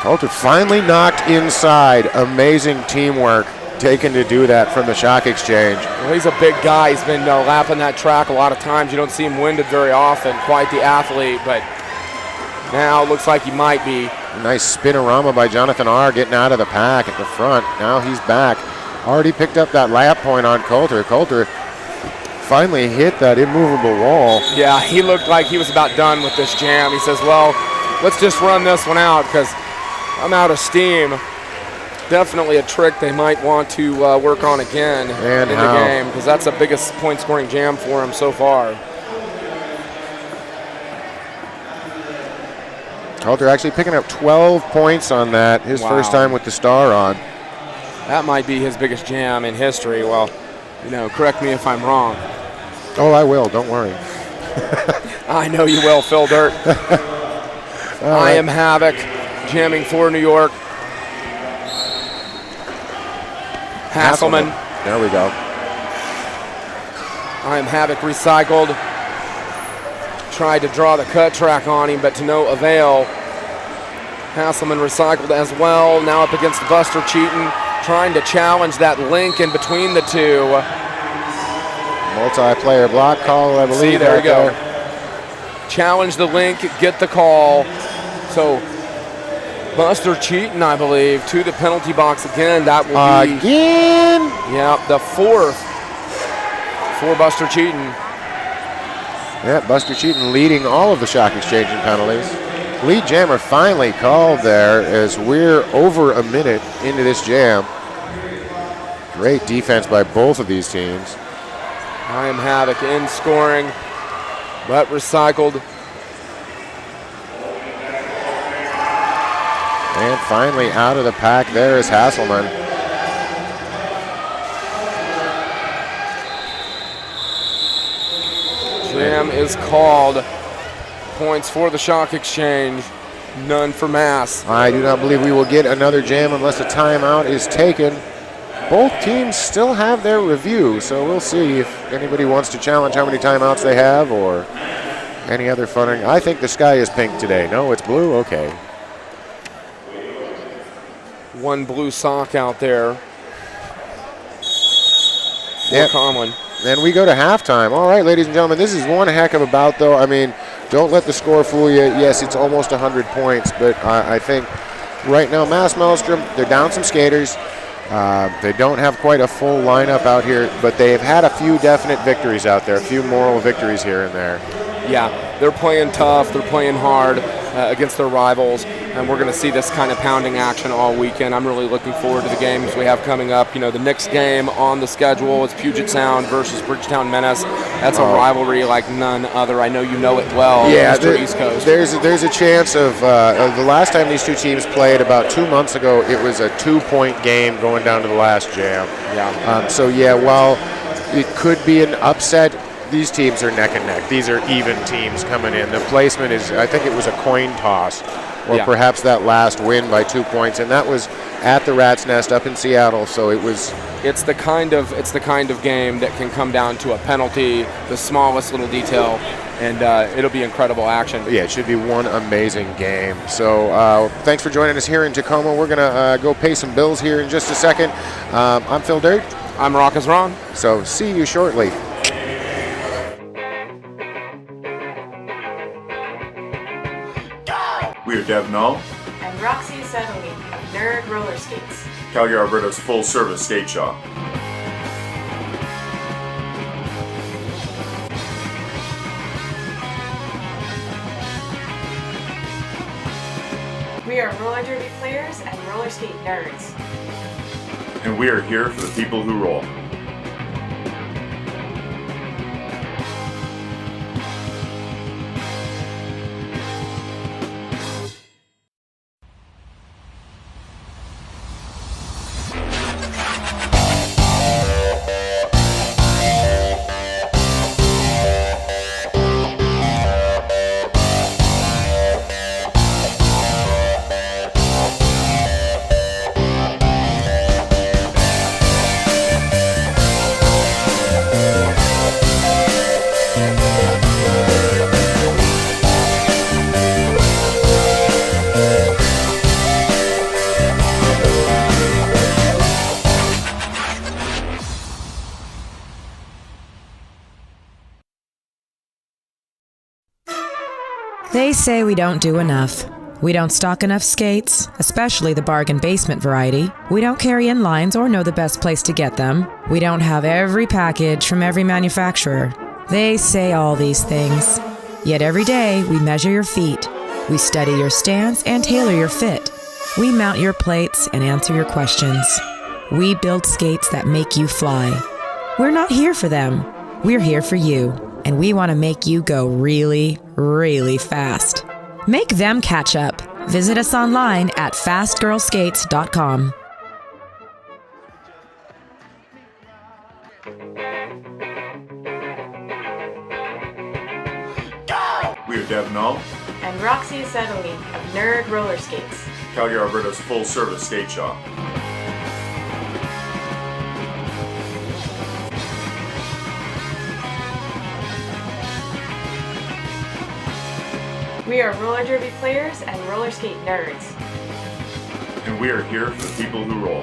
Coulter finally knocked inside. Amazing teamwork taken to do that from the Shock Exchange. Well, he's a big guy. He's been lapping that track a lot of times. You don't see him winded very often. Quite the athlete, but now looks like he might be. Nice spinorama by Jonathan R. getting out of the pack at the front. Now he's back. Already picked up that lap point on Coulter. Coulter finally hit that immovable wall. Yeah, he looked like he was about done with this jam. He says, well, let's just run this one out because I'm out of steam. Definitely a trick they might want to work on again in the game because that's the biggest point-scoring jam for him so far. Halter actually picking up 12 points on that, his first time with the star on. That might be his biggest jam in history. Well, correct me if I'm wrong. Oh, I will. Don't worry. I know you will, Phil Dirt. I am Havoc, jamming for New York. Hasselman. There we go. I am Havoc recycled. Tried to draw the cut track on him, but to no avail. Hasselman recycled as well. Now up against Buster Cheaton, trying to challenge that link in between the two. Multiplayer block call, I believe. See, there we go. Challenge the link, get the call. So Buster Cheaton, I believe, to the penalty box again. That will be again. Yeah, the fourth for Buster Cheaton. Yeah, Buster Cheaton leading all of the shock exchanging penalties. Lead jammer finally called there as we're over a minute into this jam. Great defense by both of these teams. I am Havoc in scoring, but recycled. And finally out of the pack there is Hasselman. Jam is called. Points for the shock exchange, none for Mass. I do not believe we will get another jam unless a timeout is taken. Both teams still have their review, so we'll see if anybody wants to challenge how many timeouts they have or any other funning. I think the sky is pink today. No, it's blue? Okay. One blue sock out there. Yep. Conlon. Then we go to halftime. All right, ladies and gentlemen, this is one heck of a bout, though. I mean, don't let the score fool you. Yes, it's almost 100 points, but I think right now, Maelstrom, they're down some skaters. They don't have quite a full lineup out here, but they've had a few definite victories out there, a few moral victories here and there. Yeah, they're playing tough, they're playing hard against their rivals, and we're going to see this kind of pounding action all weekend. I'm really looking forward to the games we have coming up. The next game on the schedule is Puget Sound versus Bricktown Menace. That's a rivalry like none other. I know you know it well, yeah, Mr. East Coast. There's a chance of the last time these two teams played about 2 months ago, it was a 2-point game going down to the last jam. Yeah. While it could be an upset, these teams are neck and neck. These are even teams coming in. The placement is, I think it was a coin toss, or perhaps that last win by 2 points, and that was at the Rat's Nest up in Seattle. So it was. It's the kind of game that can come down to a penalty, the smallest little detail, and it'll be incredible action. Yeah, it should be one amazing game. So thanks for joining us here in Tacoma. We're gonna go pay some bills here in just a second. I'm Phil Dirt. I'm Rockus Ron. So see you shortly. We are Deb Null, And Roxy Sutherland of Nerd Roller Skates. Calgary, Alberta's full-service skate shop. We are roller derby players and roller skate nerds. And we are here for the people who roll. They say we don't do enough. We don't stock enough skates, especially the bargain basement variety. We don't carry inlines or know the best place to get them. We don't have every package from every manufacturer. They say all these things. Yet every day we measure your feet. We study your stance and tailor your fit. We mount your plates and answer your questions. We build skates that make you fly. We're not here for them. We're here for you. And we want to make you go really, really fast. Make them catch up. Visit us online at fastgirlskates.com. We are Deb Null, And Roxy Settley of Nerd Roller Skates. Calgary, Alberta's full-service skate shop. We are roller derby players and roller skate nerds. And we are here for the people who roll.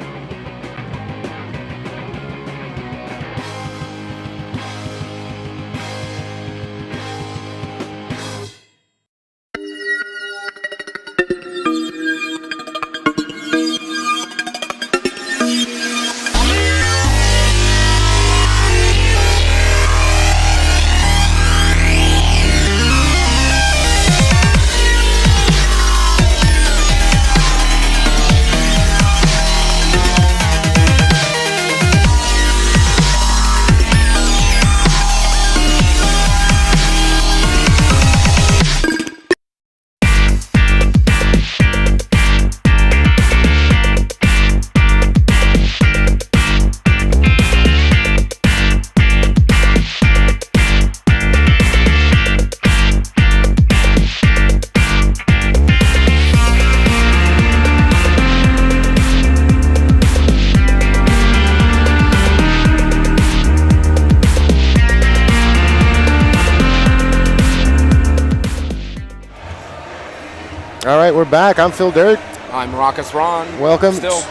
All right, we're back. I'm Phil Dirt. I'm Raucous Ron. Welcome Still.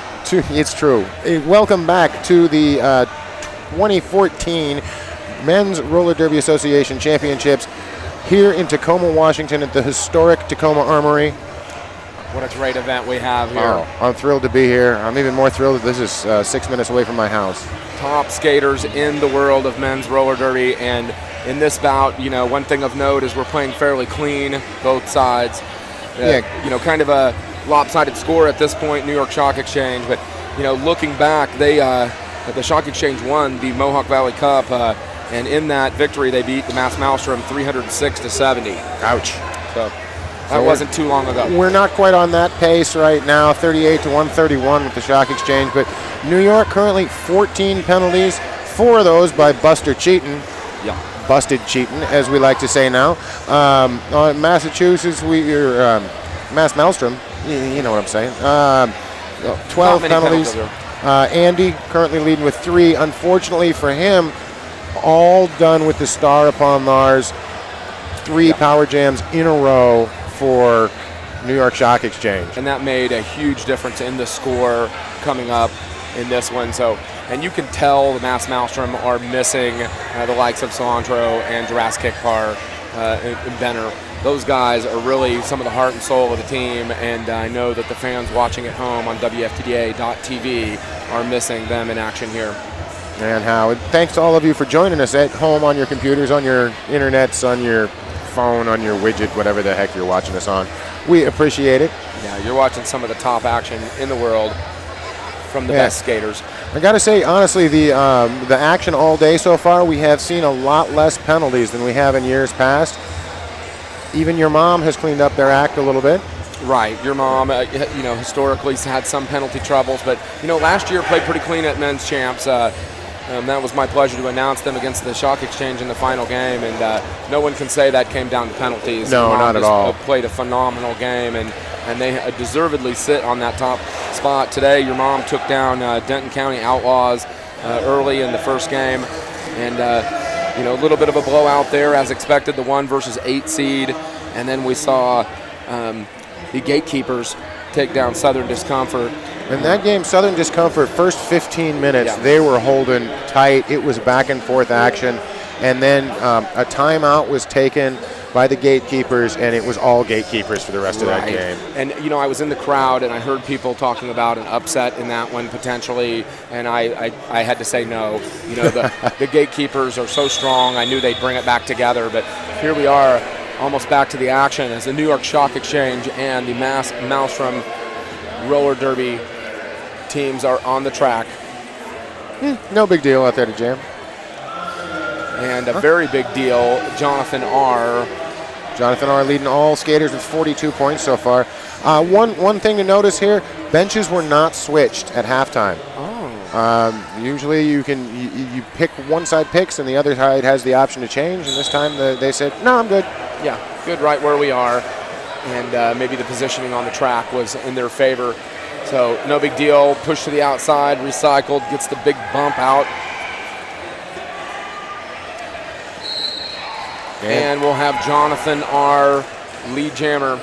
it's true. Welcome back to the 2014 Men's Roller Derby Association Championships here in Tacoma, Washington at the historic Tacoma Armory. What a great event we have here. Oh, I'm thrilled to be here. I'm even more thrilled that this is 6 minutes away from my house. Top skaters in the world of men's roller derby, and in this bout, you know, one thing of note is we're playing fairly clean, both sides. You know, kind of a lopsided score at this point, New York Stock Exchange, but, you know, looking back, they, the Stock Exchange won the Mohawk Valley Cup, and in that victory, they beat the Maelstrom 306-70. Ouch. So that wasn't too long ago. We're not quite on that pace right now, 38-131 with the Stock Exchange, but New York currently 14 penalties, 4 of those by Buster Cheaton. Yeah. Busted cheating, as we like to say now. On Massachusetts, Mass Maelstrom, you know what I'm saying. 12 penalties. Andy currently leading with 3. Unfortunately for him, all done with the star upon Lars. 3 power jams in a row for New York Stock Exchange. And that made a huge difference in the score coming up in this one. So, and you can tell the Mass Maelstrom are missing the likes of Cilantro and Jurassic Park and Benner. Those guys are really some of the heart and soul of the team, and I know that the fans watching at home on WFTDA.tv are missing them in action here. And Howard, thanks to all of you for joining us at home on your computers, on your internets, on your phone, on your widget, whatever the heck you're watching us on. We appreciate it. Yeah, you're watching some of the top action in the world from the best skaters. I got to say, honestly, the action all day so far, we have seen a lot less penalties than we have in years past. Even your mom has cleaned up their act a little bit. Right, your mom, you know, historically has had some penalty troubles, but, you know, last year played pretty clean at men's champs. That was my pleasure to announce them against the Stock Exchange in the final game, and no one can say that came down to penalties. No, not at all. Played a phenomenal game, and they deservedly sit on that top spot. Today, your mom took down Denton County Outlaws early in the first game, and you know, a little bit of a blowout there as expected, the 1 versus 8 seed, and then we saw the Gatekeepers take down Southern Discomfort. In that game, Southern Discomfort, first 15 minutes, they were holding tight. It was back and forth action, and then a timeout was taken by the Gatekeepers, and it was all Gatekeepers for the rest of that game. And, you know, I was in the crowd, and I heard people talking about an upset in that one potentially, and I had to say no. You know, the Gatekeepers are so strong. I knew they'd bring it back together, but here we are, almost back to the action as the New York Stock Exchange and the Maelstrom roller derby teams are on the track. No big deal out there to jam. And a very big deal, Jonathan R. Jonathan R. leading all skaters with 42 points so far. One thing to notice here, benches were not switched at halftime. Usually you pick one side picks and the other side has the option to change, and this time they said, no, I'm good. Yeah, good right where we are. And maybe the positioning on the track was in their favor. So no big deal, push to the outside, recycled, gets the big bump out. And we'll have Jonathan R. lead jammer,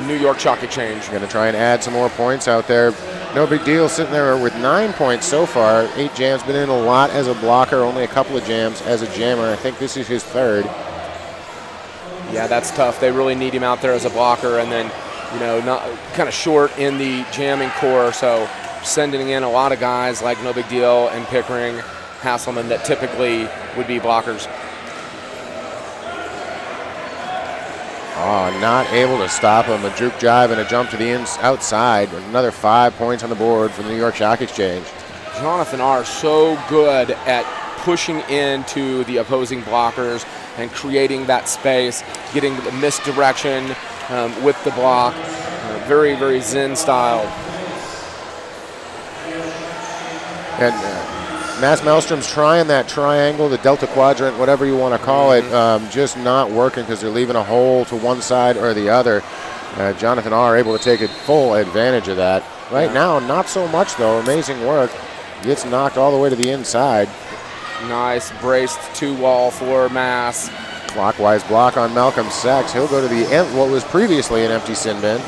New York Chalk Exchange. Going to try and add some more points out there. No big deal, sitting there with 9 points so far. 8 jams, been in a lot as a blocker, only a couple of jams as a jammer. I think this is his 3rd. Yeah, that's tough. They really need him out there as a blocker, and then, not kind of short in the jamming core. So sending in a lot of guys like No Big Deal and Pickering, Hasselman that typically would be blockers. Oh, not able to stop him. A juke jive and a jump to the outside. Another 5 points on the board for the New York Chalk Exchange. Jonathan R. so good at pushing into the opposing blockers and creating that space, getting the misdirection with the block. Very, very Zen style. And Mass Maelstrom's trying that triangle, the Delta Quadrant, whatever you want to call it, just not working because they're leaving a hole to one side or the other. Jonathan R. able to take full advantage of that. Right now, not so much though. Amazing work. Gets knocked all the way to the inside. Nice braced 2-wall for Mass. Clockwise block on Malcolm Sachs. He'll go to the what was previously an empty sin bin.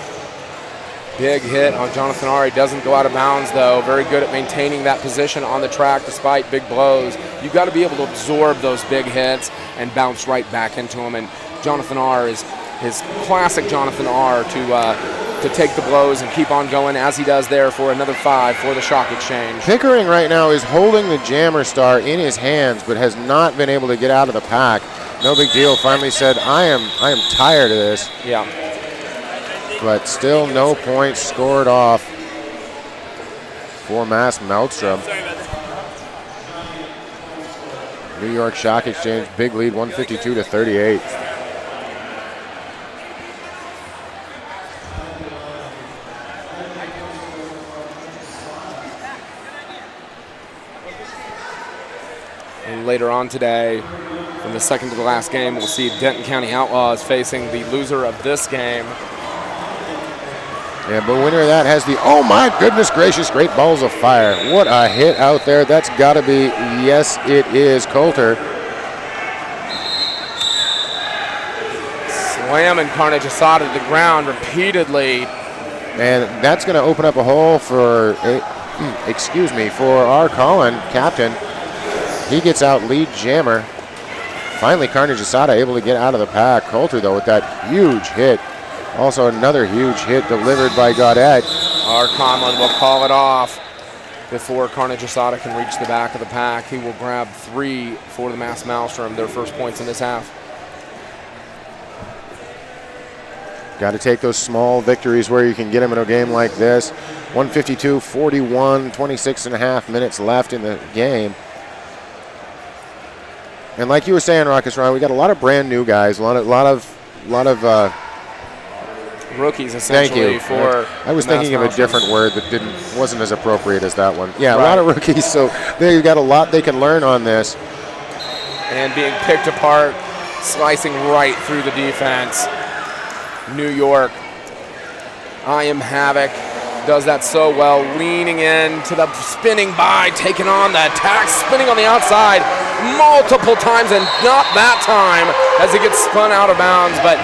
Big hit on Jonathan R. He doesn't go out of bounds, though. Very good at maintaining that position on the track despite big blows. You've got to be able to absorb those big hits and bounce right back into them. And Jonathan R. is his classic Jonathan R. to take the blows and keep on going as he does there for another 5 for the Chalk Exchange. Pickering right now is holding the jammer star in his hands, but has not been able to get out of the pack. No big deal. Finally said, I am tired of this. Yeah. But still no points scored off for Mass Maelstrom. New York Chalk Exchange, big lead, 152-38. And later on today, from the second to the last game, we'll see Denton County Outlaws facing the loser of this game. Yeah, but winner of that has the, oh my goodness gracious, Great Balls of Fire. What a hit out there. That's got to be, yes, it is Coulter. Slamming Carnage Asada to the ground repeatedly. And that's going to open up a hole for, for our Colin, captain. He gets out lead jammer. Finally, Carnage Asada able to get out of the pack. Coulter, though, with that huge hit. Also another huge hit delivered by Gaudette. Our Conlon will call it off before Carnage Asada can reach the back of the pack. He will grab 3 for the Mass Maelstrom, their first points in this half. Got to take those small victories where you can get them in a game like this. 152-41, 26 and a half minutes left in the game. And like you were saying, Ruckus Ryan, we got a lot of brand new guys, a lot of rookies essentially. Thank you. I was thinking of a different word that wasn't as appropriate as that one. Yeah, right. A lot of rookies, so they've got a lot they can learn on this. And being picked apart, slicing right through the defense. New York. I Am Havoc does that so well, leaning in to the spinning by, taking on the attack, spinning on the outside multiple times, and not that time as he gets spun out of bounds, but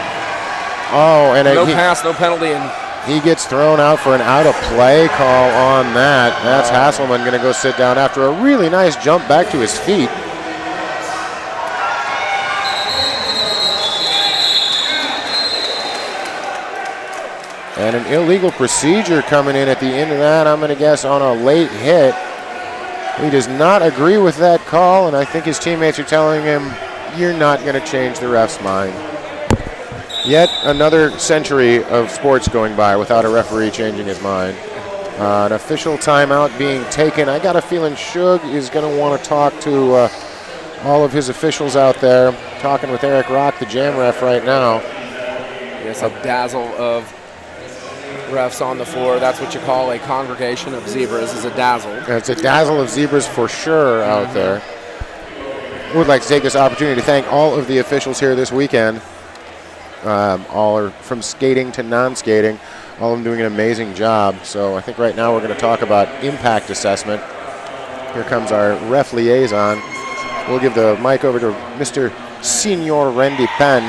no pass, no penalty. And he gets thrown out for an out-of-play call on that. That's Hasselman going to go sit down after a really nice jump back to his feet. And an illegal procedure coming in at the end of that, I'm going to guess on a late hit. He does not agree with that call, and I think his teammates are telling him, you're not going to change the ref's mind. Yet another century of sports going by without a referee changing his mind. An official timeout being taken. I got a feeling Shug is going to want to talk to all of his officials out there. Talking with Eric Rock, the jam ref right now. Yes, a dazzle of refs on the floor. That's what you call a congregation of zebras, is a dazzle. It's a dazzle of zebras for sure out there. Would like to take this opportunity to thank all of the officials here this weekend. All are from skating to non-skating. All of them doing an amazing job. So I think right now we're going to talk about impact assessment. Here comes our ref liaison. We'll give the mic over to Mr. Senor Randy Penn.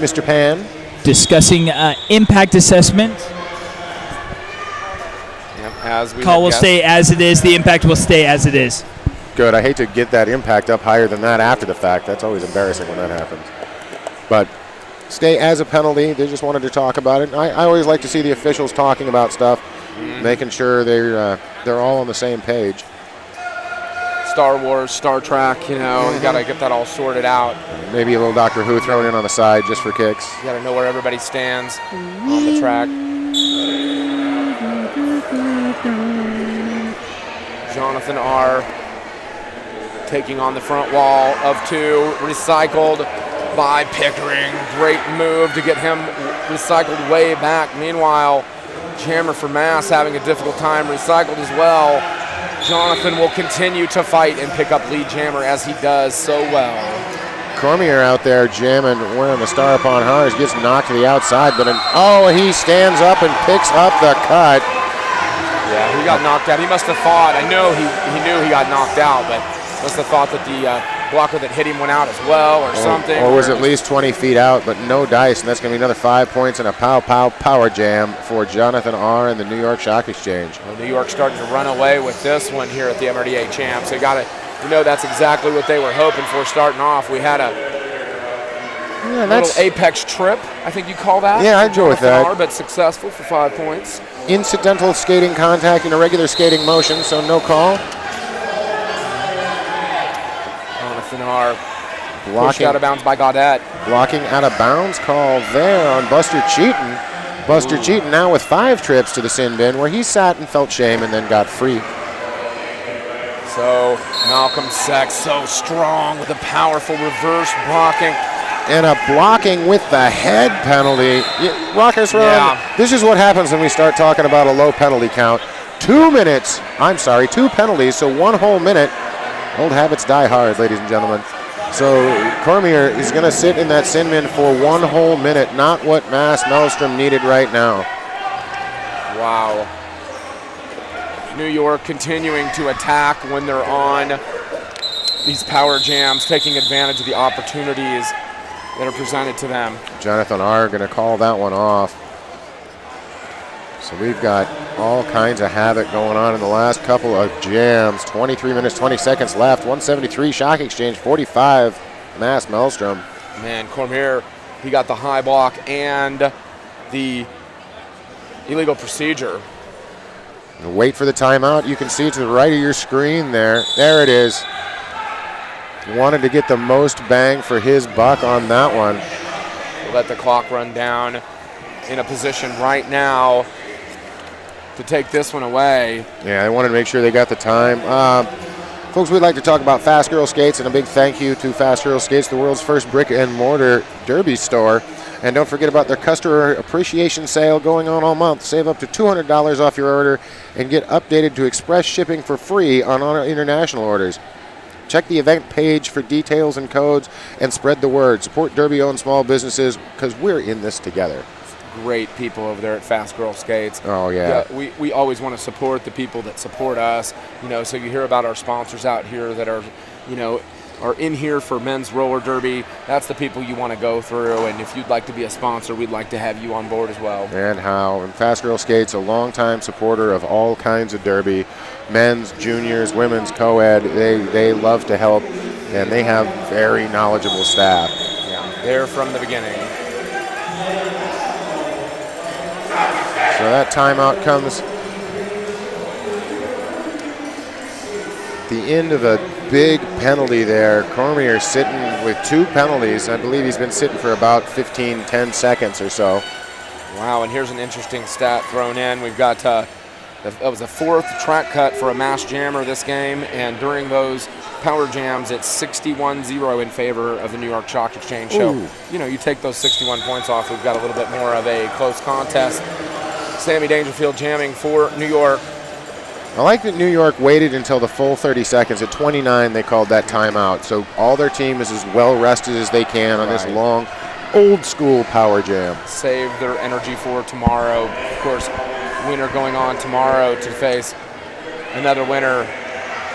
Mr. Pan. Discussing impact assessment. As we Call will stay as it is. The impact will stay as it is. Good. I hate to get that impact up higher than that after the fact. That's always embarrassing when that happens. But stay as a penalty. They just wanted to talk about it. I always like to see the officials talking about stuff, making sure they're all on the same page. Star Wars, Star Trek, you know, you got to get that all sorted out. Maybe a little Doctor Who thrown in on the side just for kicks. You got to know where everybody stands on the track. Jonathan R. taking on the front wall of 2, recycled by Pickering. Great move to get him recycled way back. Meanwhile, Jammer for Mass having a difficult time, recycled as well. Jonathan will continue to fight and pick up lead Jammer as he does so well. Cormier out there jamming, wearing the Star Upon Hars, gets knocked to the outside, but he stands up and picks up the cut. Yeah, he got knocked out. He must have thought, I know he knew he got knocked out, but must have thought that the blocker that hit him went out as well or something. Or was at least 20 feet out, but no dice, and that's going to be another 5 points and a power jam for Jonathan R. and the New York Stock Exchange. Well, New York starting to run away with this one here at the MRDA Champs. They got to, that's exactly what they were hoping for starting off. We had a little apex trip, I think you call that. Yeah, I'd go with that. R, but successful for 5 points. Incidental skating contact in a regular skating motion, so no call. Jonathan R. pushed out of bounds by Gaudette. Blocking out of bounds call there on Buster Cheaton. Buster Cheaton now with 5 trips to the sin bin where he sat and felt shame and then got free. So Malcolm Sex so strong with a powerful reverse blocking. And a blocking with the head penalty. Rockers run. This is what happens when we start talking about a low penalty count. 2 minutes. 2 penalties, so 1 whole minute. Old habits die hard, ladies and gentlemen. So Cormier is going to sit in that sin bin for 1 whole minute. Not what Maelstrom needed right now. Wow. New York continuing to attack when they're on these power jams, taking advantage of the opportunities that are presented to them. Jonathan R. going to call that one off. So we've got all kinds of havoc going on in the last couple of jams. 23 minutes, 20 seconds left. 173 Shock Exchange, 45 Maelstrom. Man, Cormier, he got the high block and the illegal procedure. Wait for the timeout. You can see to the right of your screen there. There it is. Wanted to get the most bang for his buck on that one. Let the clock run down in a position right now to take this one away. Yeah, they wanted to make sure they got the time. Folks, we'd like to talk about Fast Girl Skates, and a big thank you to Fast Girl Skates, the world's first brick and mortar derby store. And don't forget about their customer appreciation sale going on all month. Save up to $200 off your order and get updated to express shipping for free on our international orders. Check the event page for details and codes and spread the word. Support Derby-owned small businesses because we're in this together. Great people over there at Fast Girl Skates. Oh, yeah. We always want to support the people that support us. So you hear about our sponsors out here that are, are in here for men's roller derby. That's the people you want to go through. And if you'd like to be a sponsor, we'd like to have you on board as well. And Fast Girl Skates, a longtime supporter of all kinds of derby. Men's, juniors, women's, co-ed, they love to help, and they have very knowledgeable staff. Yeah, they're from the beginning. So that timeout comes the end of a big penalty there. Cormier sitting with 2 penalties. I believe he's been sitting for about 10 seconds or so. Wow, and here's an interesting stat thrown in. We've got that was the 4th track cut for a mass jammer this game, and during those power jams, it's 61-0 in favor of the New York Chalk Exchange. So, you take those 61 points off, we've got a little bit more of a close contest. Sammy Dangerfield jamming for New York. I like that New York waited until the full 30 seconds. At 29, they called that timeout. So all their team is as well rested as they can on this long, old-school power jam. Save their energy for tomorrow. Of course, winner going on tomorrow to face another winner,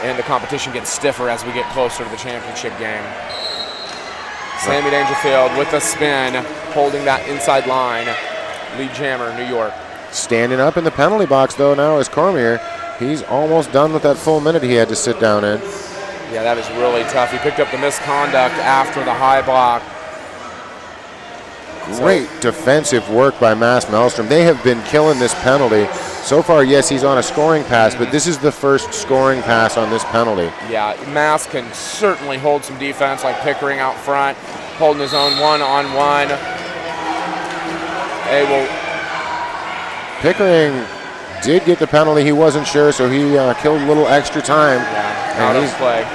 and the competition gets stiffer as we get closer to the championship game. Sammy Dangerfield with a spin, holding that inside line. Lead jammer, New York. Standing up in the penalty box, though, now is Cormier. He's almost done with that full minute he had to sit down in. Yeah, that is really tough. He picked up the misconduct after the high block. Great defensive work by Maelstrom. They have been killing this penalty. So far, yes, he's on a scoring pass, but this is the first scoring pass on this penalty. Yeah, Mass can certainly hold some defense, like Pickering out front, holding his own one-on-one. Pickering did get the penalty. He wasn't sure, so he killed a little extra time. Yeah, out of play.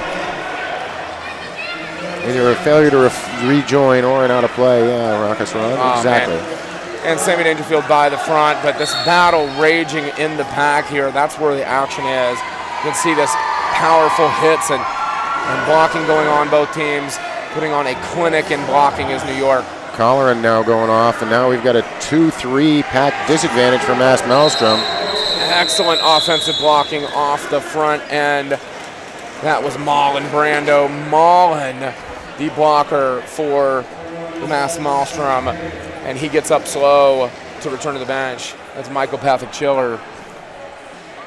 Either a failure to rejoin or an out of play. Yeah, Raucous Ron. Exactly. Man. And Sammy Dangerfield by the front, but this battle raging in the pack here, that's where the action is. You can see this powerful hits and blocking going on both teams. Putting on a clinic in blocking is New York. Colleran now going off, and now we've got a 2-3 pack disadvantage for Maelstrom. Excellent offensive blocking off the front end. That was Mullen Brando. Mullen, the blocker for the Maelstrom, and he gets up slow to return to the bench. That's Michael Pathak-Chiller.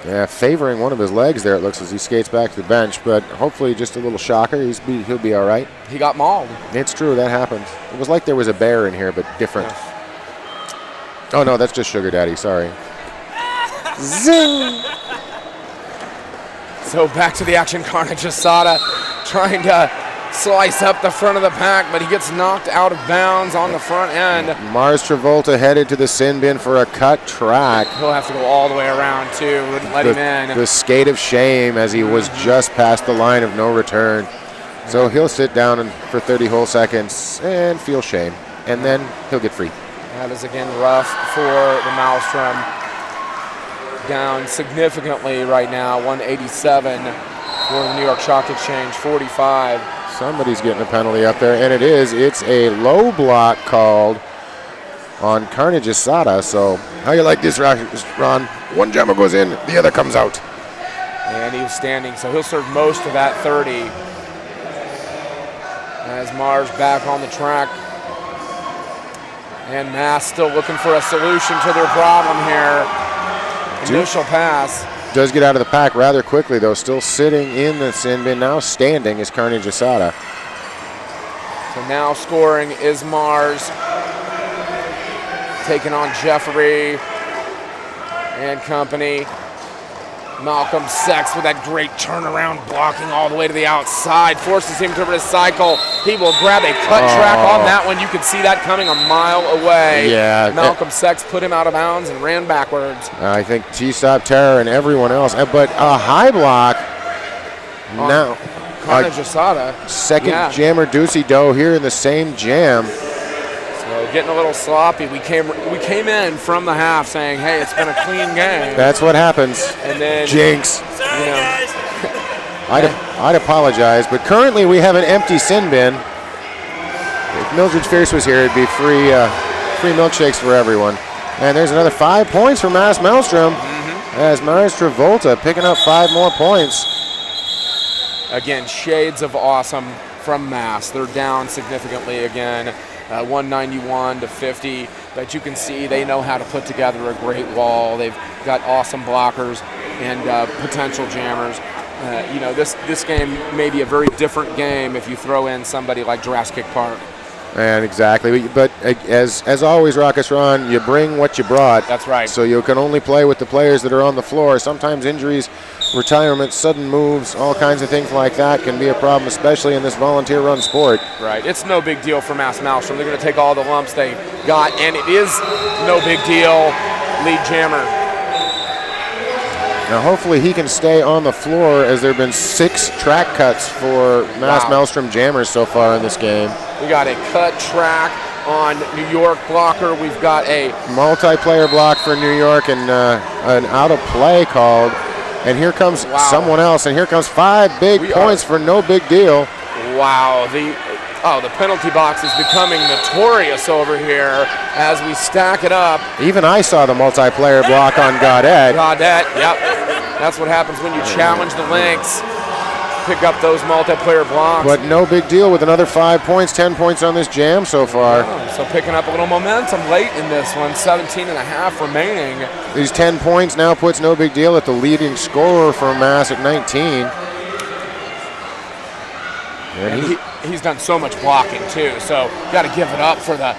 Yeah, favoring one of his legs there, it looks as he skates back to the bench, but hopefully just a little shocker. He'll be all right. He got mauled. It's true, that happens. It was like there was a bear in here, but different. Yes. Oh, no, that's just Sugar Daddy, sorry. Zing! So back to the action, Carnage Asada trying to slice up the front of the pack, but he gets knocked out of bounds on the front end. Mars Travolta headed to the sin bin for a cut track. He'll have to go all the way around, too. Wouldn't let him in. The skate of shame as he was just past the line of no return. So he'll sit down for 30 whole seconds and feel shame, and then he'll get free. That is, again, rough for the Maelstrom. Down significantly right now, 187 for the New York Chalk Exchange, 45. Somebody's getting a penalty up there, and it's a low block called on Carnage Asada. So how you like this, Ron? One jammer goes in, the other comes out. And he was standing, so he'll serve most of that 30. As Mars back on the track. And Mass still looking for a solution to their problem here. Initial pass. Does get out of the pack rather quickly, though. Still sitting in the sin bin. Now standing is Carnage Asada. So now scoring is Mars. Taking on Jeffery and company. Malcolm Sex with that great turnaround, blocking all the way to the outside. Forces him to recycle. He will grab a cut track on that one. You could see that coming a mile away. Yeah. Malcolm Sex put him out of bounds and ran backwards. I think T-Stop Terror and everyone else. But a high block now. Carnage Asada. Second jammer Doocy-Do here in the same jam. So getting a little sloppy. We came in from the half saying, hey, it's been a clean game. That's what happens. And then jinx. Sorry, guys. I'd apologize, but currently we have an empty sin bin. If Mildred Fierce was here, it'd be free milkshakes for everyone. And there's another 5 points for Maelstrom. As Mars Travolta picking up 5 more points. Again, shades of awesome from Mass. They're down significantly again. 191 to 50, but you can see they know how to put together a great wall. They've got awesome blockers and potential jammers. This game may be a very different game if you throw in somebody like Jurassic Park. And exactly, but as always, Raucous Ron, you bring what you brought. That's right. So you can only play with the players that are on the floor. Sometimes injuries, retirement, sudden moves, all kinds of things like that can be a problem, especially in this volunteer-run sport. Right. It's no big deal for Maelstrom. They're going to take all the lumps they got, and it is no big deal. Lead jammer. Now hopefully he can stay on the floor, as there have been 6 track cuts for Maelstrom jammers so far in this game. We got a cut track on New York blocker. We've got a multiplayer block for New York, and an out of play called. And here comes someone else, and here comes 5 big points for no big deal. Wow, the penalty box is becoming notorious over here as we stack it up. Even I saw the multiplayer block on Gaudet. Gaudet, yep. That's what happens when you challenge the links. Pick up those multiplayer blocks. But no big deal with another 5 points, 10 points on this jam so far. So picking up a little momentum late in this one, 17.5 remaining. These 10 points now puts no big deal at the leading scorer for Mass at 19. And he's done so much blocking too, so got to give it up for the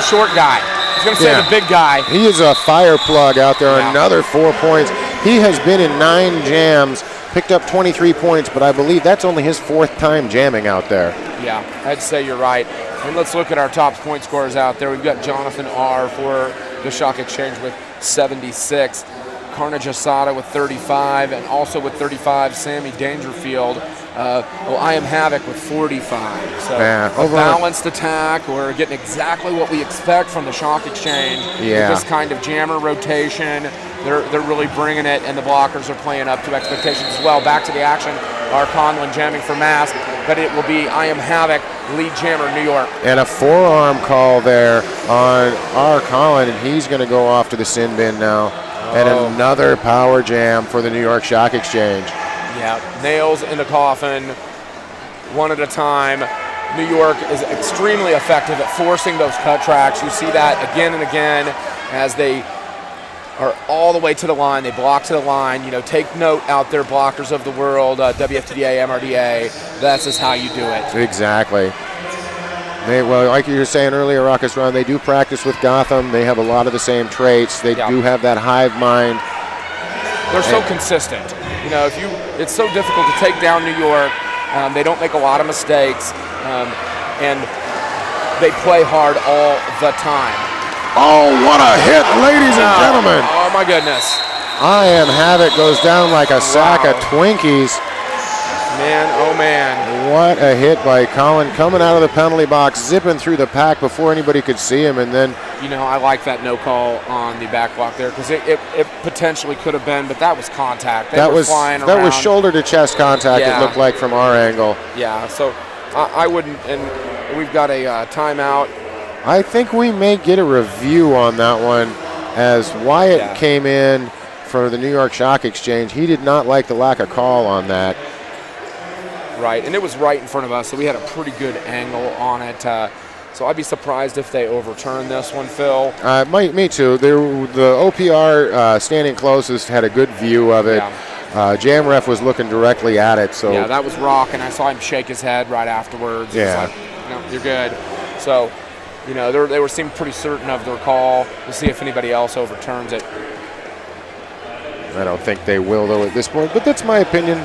short guy. I was going to say the big guy. He is a fire plug out there. Another 4 points. He has been in 9 jams, picked up 23 points, but I believe that's only his 4th time jamming out there. Yeah, I'd say you're right. And let's look at our top point scorers out there. We've got Jonathan R. for the Shock Exchange with 76. Carnage Asada with 35, and also with 35, Sammy Dangerfield. I Am Havoc with 45. So a balanced attack. We're getting exactly what we expect from the Shock Exchange. Yeah. With this kind of jammer rotation, they're really bringing it, and the blockers are playing up to expectations as well. Back to the action. R. Conlon jamming for Mass, but it will be I Am Havoc, lead jammer, New York. And a forearm call there on R. Conlon, and he's going to go off to the sin bin now. And another power jam for the New York Shock Exchange. Yeah, nails in the coffin, one at a time. New York is extremely effective at forcing those cut tracks. You see that again and again as they are all the way to the line. They block to the line. You know, take note out there, blockers of the world, WFTDA, MRDA. That's just how you do it. Exactly. Well, like you were saying earlier, Ruckus Run, they do practice with Gotham. They have a lot of the same traits. They do have that hive mind. They're so consistent. You know, it's so difficult to take down New York. They don't make a lot of mistakes, and they play hard all the time. Oh, what a hit, ladies and gentlemen. Oh, my goodness. I Am Havoc goes down like a sack of Twinkies. Man, oh man. What a hit by Colin, coming out of the penalty box, zipping through the pack before anybody could see him, and then... You know, I like that no call on the back block there, because it potentially could have been, but that was contact. They were flying around. That was shoulder to chest contact, it looked like, from our angle. Yeah, so I wouldn't, and we've got a timeout. I think we may get a review on that one, as Wyatt came in for the New York Shock Exchange. He did not like the lack of call on that. Right, and it was right in front of us, so we had a pretty good angle on it. So I'd be surprised if they overturn this one, Phil. Me too. The OPR standing closest had a good view of it. Yeah. Jam Ref was looking directly at it. So yeah, that was Rock, and I saw him shake his head right afterwards. Yeah. He was like, no, you're good. So, you know, they seemed pretty certain of their call. We'll see if anybody else overturns it. I don't think they will, though, at this point, but that's my opinion.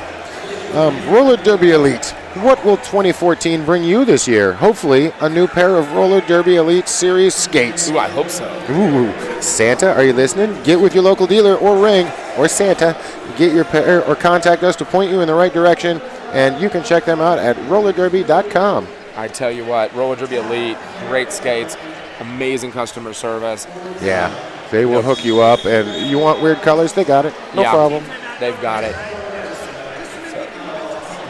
Roller Derby Elite. What will 2014 bring you this year? Hopefully, a new pair of Roller Derby Elite Series skates. Ooh, I hope so. Ooh, Santa, are you listening? Get with your local dealer or ring, or Santa, get your pair or contact us to point you in the right direction, and you can check them out at rollerderby.com. I tell you what, Roller Derby Elite, great skates, amazing customer service. Yeah, they will hook you up, and you want weird colors, they got it. No problem. They've got it.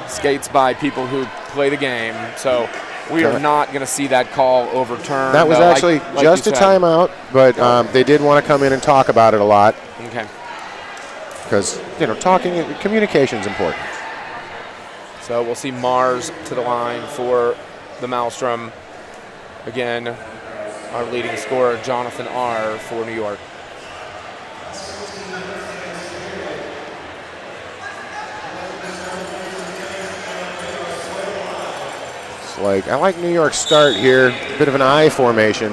Skates by people who play the game, so we are not going to see that call overturned. That was actually just a timeout, but they did want to come in and talk about it a lot. Okay. Because, you know, communication is important. So we'll see Mars to the line for the Maelstrom. Again, our leading scorer, Jonathan R. for New York. I like New York's start here. Bit of an I formation.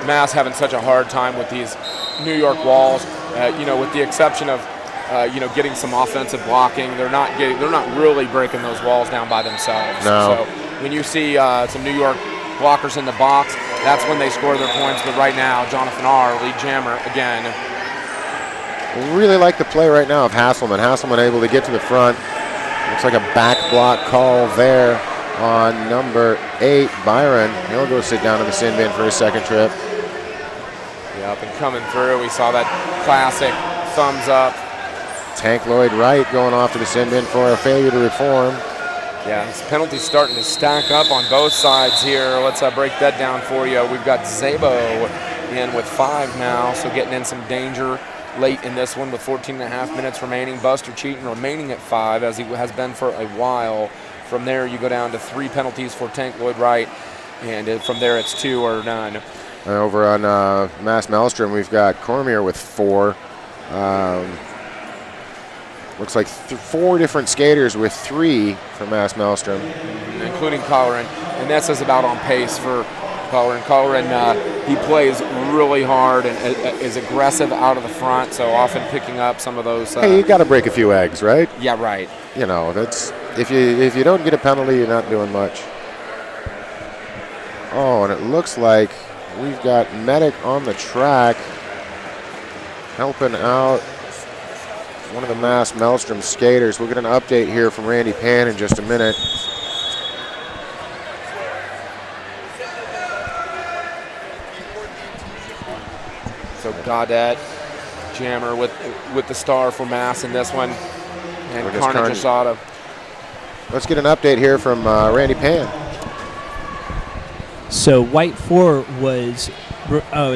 Mass having such a hard time with these New York walls. You know, with the exception of you know, getting some offensive blocking, they're not really breaking those walls down by themselves. No. So when you see some New York blockers in the box, that's when they score their points. But right now, Jonathan R., lead jammer again, Really like the play right now of Hasselman. Hasselman able to get to the front. Looks like a back block call there on number 8, Byron. He'll go sit down in the sin bin for his second trip. Yep, and coming through, we saw that classic thumbs up. Tank Lloyd Wright going off to the sin bin for a failure to reform. Yeah, his penalties starting to stack up on both sides here. Let's break that down for you. We've got Zabo in with 5 now, so getting in some danger late in this one with 14.5 minutes remaining. Buster Cheaton remaining at 5, as he has been for a while. From there, you go down to 3 penalties for Tank Lloyd Wright, and from there it's 2 or none. And over on Mass Maelstrom, we've got Cormier with 4. Looks like 4 different skaters with 3 for Mass Maelstrom. Including Colleran, and that's us about on pace for Colleran. Colleran, he plays really hard and is aggressive out of the front, so often picking up some of those. Hey, you got to break a few eggs, right? Yeah, right. You know, that's if you don't get a penalty, you're not doing much. Oh, and it looks like we've got Medic on the track helping out one of the Mass Maelstrom skaters. We'll get an update here from Randy Pan in just a minute. So Gaudet, Jammer with the star for Mass in this one, and Carnage Asada. Let's get an update here from Randy Pan. So White 4 was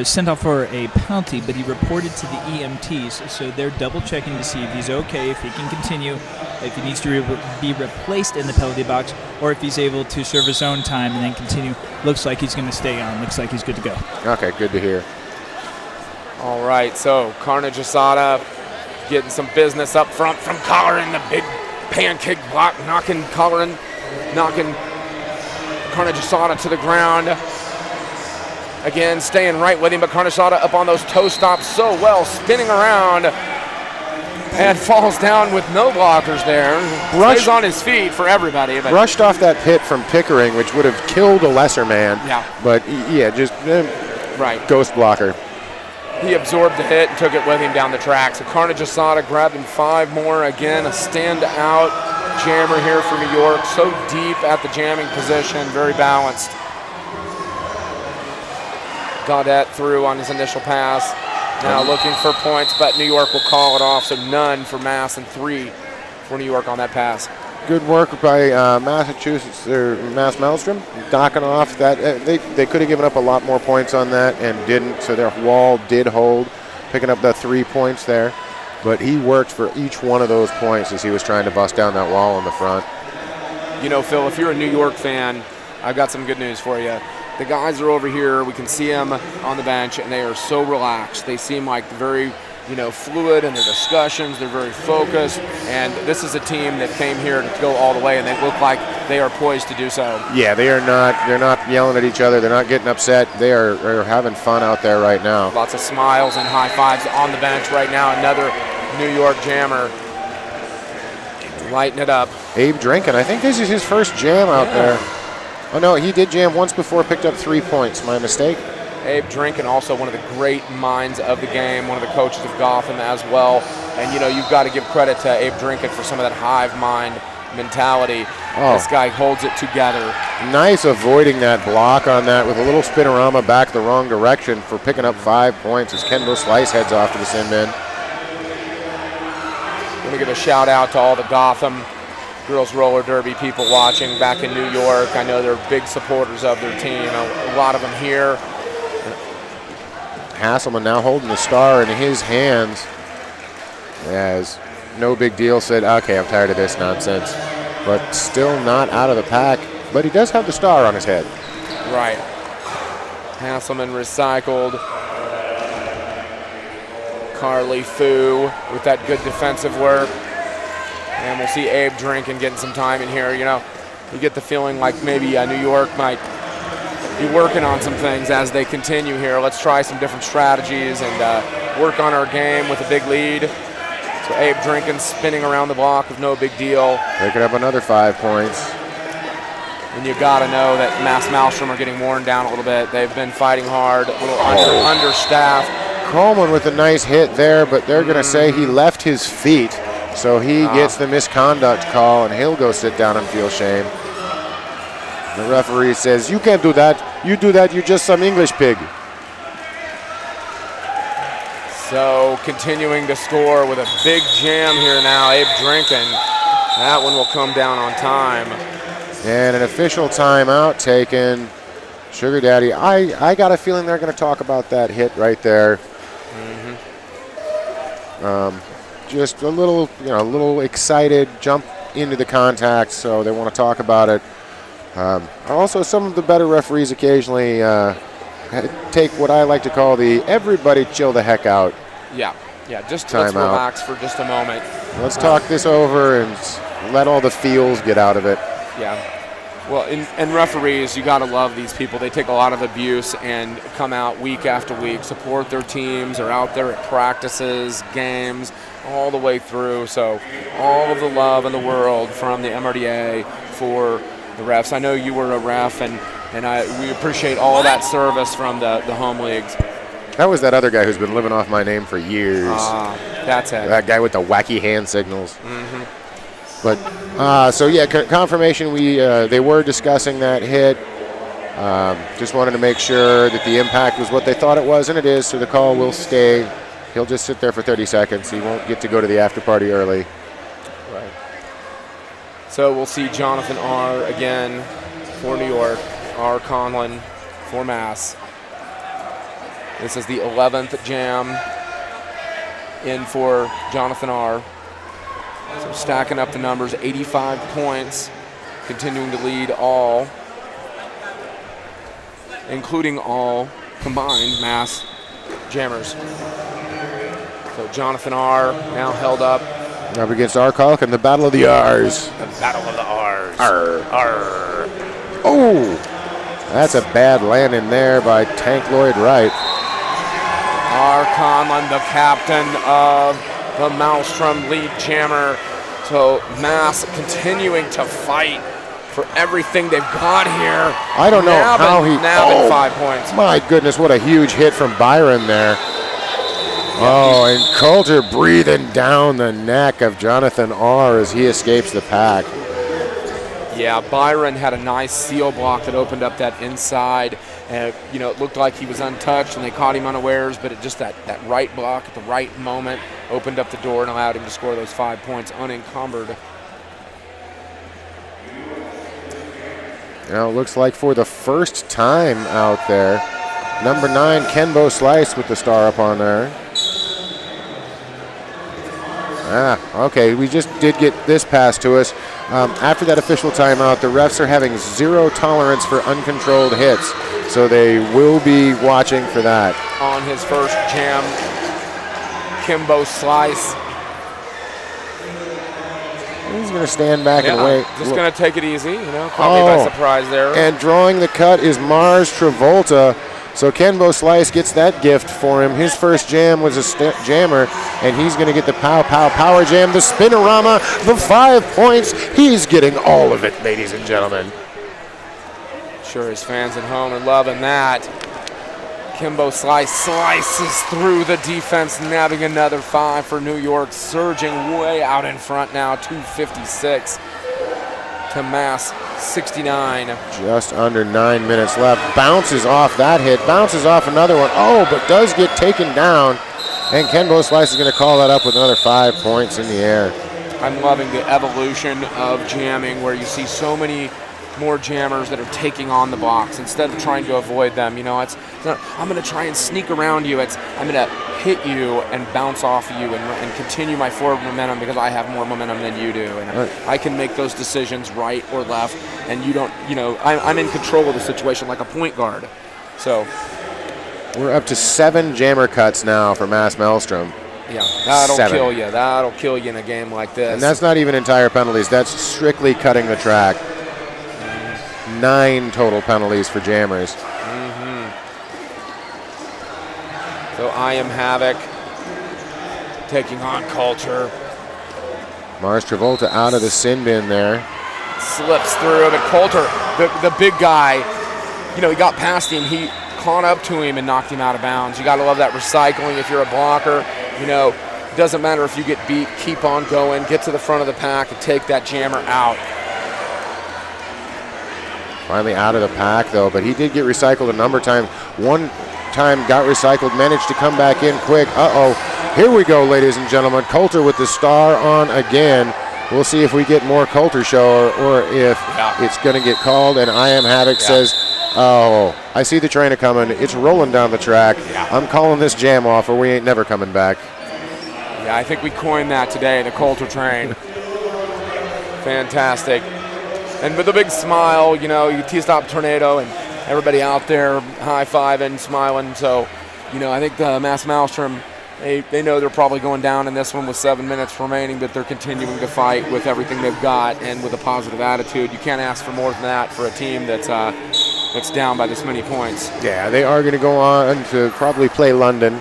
sent off for a penalty, but he reported to the EMTs, so they're double checking to see if he's okay, if he can continue, if he needs to be replaced in the penalty box, or if he's able to serve his own time and then continue. Looks like he's going to stay on. Looks like he's good to go. Okay, good to hear. All right, so Carnage Asada getting some business up front from Colleran, the big pancake block, knocking Carnage Asada to the ground. Again, staying right with him, but Carnage Asada up on those toe stops so well, spinning around, and falls down with no blockers there. Stays on his feet for everybody. But brushed off that pit from Pickering, which would have killed a lesser man. Yeah. But, yeah, just right. Ghost blocker. He absorbed the hit and took it with him down the track. So Carnage Asada grabbing 5 more. Again, a standout jammer here for New York. So deep at the jamming position, very balanced. Gaudet through on his initial pass. Now looking for points, but New York will call it off. So none for Mass and 3 for New York on that pass. Good work by Massachusetts, or Mass Maelstrom, knocking off that. They could have given up a lot more points on that and didn't, so their wall did hold, picking up the 3 points there. But he worked for each one of those points as he was trying to bust down that wall in the front. You know, Phil, if you're a New York fan, I've got some good news for you. The guys are over here. We can see them on the bench, and they are so relaxed. They seem like very, fluid in their discussions. They're very focused, and this is a team that came here to go all the way, and they look like they are poised to do so. Yeah, they're not yelling at each other. They're not getting upset. They are having fun out there right now. Lots of smiles and high fives on the bench right now. Another New York jammer lighting it up. Abe Drinkin, I think this is his first jam out there. Oh, no, he did jam once before, picked up 3 points. My mistake. Abe Drinkin, also one of the great minds of the game, one of the coaches of Gotham as well. And, you've got to give credit to Abe Drinkin for some of that hive mind mentality. Oh. This guy holds it together. Nice avoiding that block on that with a little spinorama back the wrong direction for picking up 5 points as Kendall Slice heads off to the sin bin. I'm going to give a shout out to all the Gotham girls roller derby people watching back in New York. I know they're big supporters of their team. A lot of them here. Hasselman now holding the star in his hands as No Big Deal said, okay, I'm tired of this nonsense. But still not out of the pack. But he does have the star on his head. Right. Hasselman recycled. Carly Fu with that good defensive work. And we'll see Abe Drinkin getting some time in here. You get the feeling like maybe New York might be working on some things as they continue here. Let's try some different strategies and work on our game with a big lead. So Abe Drinkin spinning around the block with No Big Deal. Picking up another 5 points. And you got to know that Mass Maelstrom are getting worn down a little bit. They've been fighting hard, a little understaffed. Coleman with a nice hit there, but they're going to say he left his feet. So he gets the misconduct call, and he'll go sit down and feel shame. The referee says, you can't do that. You do that, you're just some English pig. So continuing to score with a big jam here now, Abe Drinkin. That one will come down on time. And an official timeout taken. Sugar Daddy, I got a feeling they're going to talk about that hit right there. Just a little, a little excited, jump into the contact, so they want to talk about it. Also, some of the better referees occasionally take what I like to call the everybody chill the heck out. Yeah, just let's relax for just a moment. Let's talk this over and let all the feels get out of it. Yeah. Well, and referees, you got to love these people. They take a lot of abuse and come out week after week, support their teams, are out there at practices, games, all the way through. So all of the love in the world from the MRDA for the refs. I know you were a ref, and we appreciate all that service from the home leagues. That was that other guy who's been living off my name for years. That's it. That guy with the wacky hand signals. But so yeah, confirmation. They were discussing that hit. Just wanted to make sure that the impact was what they thought it was, and it is. So the call will stay. He'll just sit there for 30 seconds. He won't get to go to the after party early. Right. So we'll see Jonathan R. again for New York. R. Conlon for Mass. This is the 11th jam in for Jonathan R. So stacking up the numbers, 85 points, continuing to lead all, including all combined Mass jammers. So Jonathan R. now held up. Up against R. Kalk in the Battle of the R's. The Battle of the R's. R. Oh, that's a bad landing there by Tank Lloyd Wright. R. Conlon, the captain of the Maelstrom lead jammer. So Mass continuing to fight for everything they've got here. I don't know how he... Nabbing 5 points. My goodness, what a huge hit from Byron there. Oh, and Coulter breathing down the neck of Jonathan R. as he escapes the pack. Yeah, Byron had a nice seal block that opened up that inside. And, it looked like he was untouched, and they caught him unawares, but it just that right block at the right moment opened up the door and allowed him to score those 5 points unencumbered. Now it looks like for the first time out there, number 9, Kenbo Slice with the star up on there. Okay, we just did get this pass to us. After that official timeout, the refs are having zero tolerance for uncontrolled hits, so they will be watching for that. On his first jam, Kenbo Slice. He's going to stand back and wait. Just going to take it easy, caught me by surprise there. And drawing the cut is Mars Travolta. So Kenbo Slice gets that gift for him. His first jam was a jammer, and he's going to get the power jam, the spinorama, the 5 points. He's getting all of it, ladies and gentlemen. Sure, his fans at home are loving that. Kenbo Slice slices through the defense, nabbing another 5 for New York, surging way out in front now, 256 to Mass 69. Just under 9 minutes left. Bounces off that hit, bounces off another one. Oh, but does get taken down. And Kenbo Slice is going to call that up with another 5 points in the air. I'm loving the evolution of jamming where you see so many more jammers that are taking on the box instead of trying to avoid them. It's not, I'm going to try and sneak around you. I'm going to hit you and bounce off of you and continue my forward momentum because I have more momentum than you do. And right. I can make those decisions right or left, and you don't, I'm in control of the situation like a point guard. So we're up to 7 jammer cuts now for Mass Maelstrom. Yeah, that'll 7. kill you. That'll kill you in a game like this. And that's not even entire penalties. That's strictly cutting the track. 9 total penalties for jammers. So I Am Havoc taking on Coulter. Mars Travolta out of the sin bin there. Slips through, but Coulter, the big guy, he got past him. caught up to him and knocked him out of bounds. You got to love that recycling if you're a blocker. You know, it doesn't matter if you get beat, keep on going, get to the front of the pack and take that jammer out. Finally out of the pack, though, but he did get recycled a number of times. One time got recycled, managed to come back in quick. Here we go, ladies and gentlemen. Coulter with the star on again. We'll see if we get more Coulter show or if it's going to get called. And I Am Havoc says, oh, I see the train coming. It's rolling down the track. I'm calling this jam off or we ain't never coming back. Yeah, I think we coined that today, the Coulter train. Fantastic. And with a big smile, you know, you T-stop Tornado and everybody out there high-fiving, smiling. So, you know, I think the Mass Maelstrom, they know they're probably going down in this one with 7 minutes remaining, but they're continuing to fight with everything they've got and with a positive attitude. You can't ask for more than that for a team that's down by this many points. Yeah, they are going to go on to probably play London.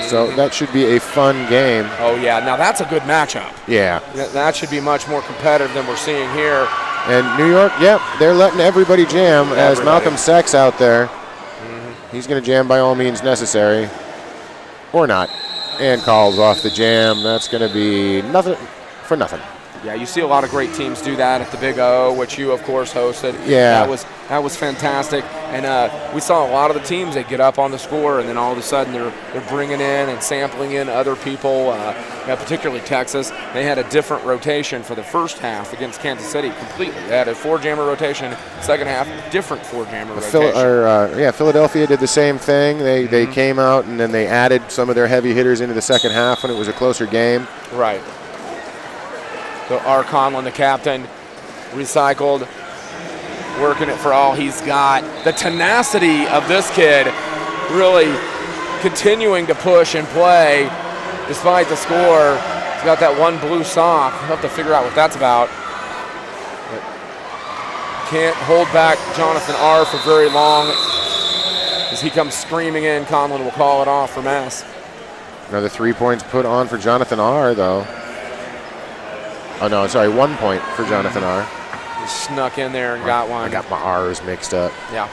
So that should be a fun game. Oh, yeah. Now, that's a good matchup. Yeah. That should be much more competitive than we're seeing here. And New York, they're letting everybody jam as Malcolm Sex out there. He's going to jam by all means necessary. Or not. And calls off the jam. That's going to be nothing for nothing. Yeah, you see a lot of great teams do that at the Big O, which you, of course, hosted. Yeah. That was fantastic. And we saw a lot of the teams, they get up on the score, and then all of a sudden they're bringing in and sampling in other people, particularly Texas. They had a different rotation for the first half against Kansas City completely. They had a 4-jammer rotation, second half, different 4-jammer rotation. Philadelphia did the same thing. They came out and then they added some of their heavy hitters into the second half when it was a closer game. Right. So R. Conlon, the captain, recycled, working it for all he's got. The tenacity of this kid really continuing to push and play despite the score. He's got that one blue sock. We'll have to figure out what that's about. But can't hold back Jonathan R. for very long. As he comes screaming in, Conlon will call it off for Mass. Another 3 points put on for Jonathan R., though. Oh, no, sorry, 1 point for Jonathan R. He snuck in there and got one. I got my R's mixed up. Yeah.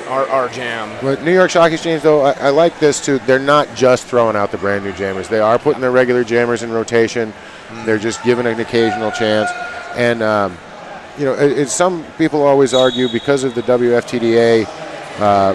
R jam. But New York Stock Exchange, though, I like this, too. They're not just throwing out the brand new jammers. They are putting their regular jammers in rotation. They're just giving an occasional chance. And, you know, some people always argue because of the WFTDA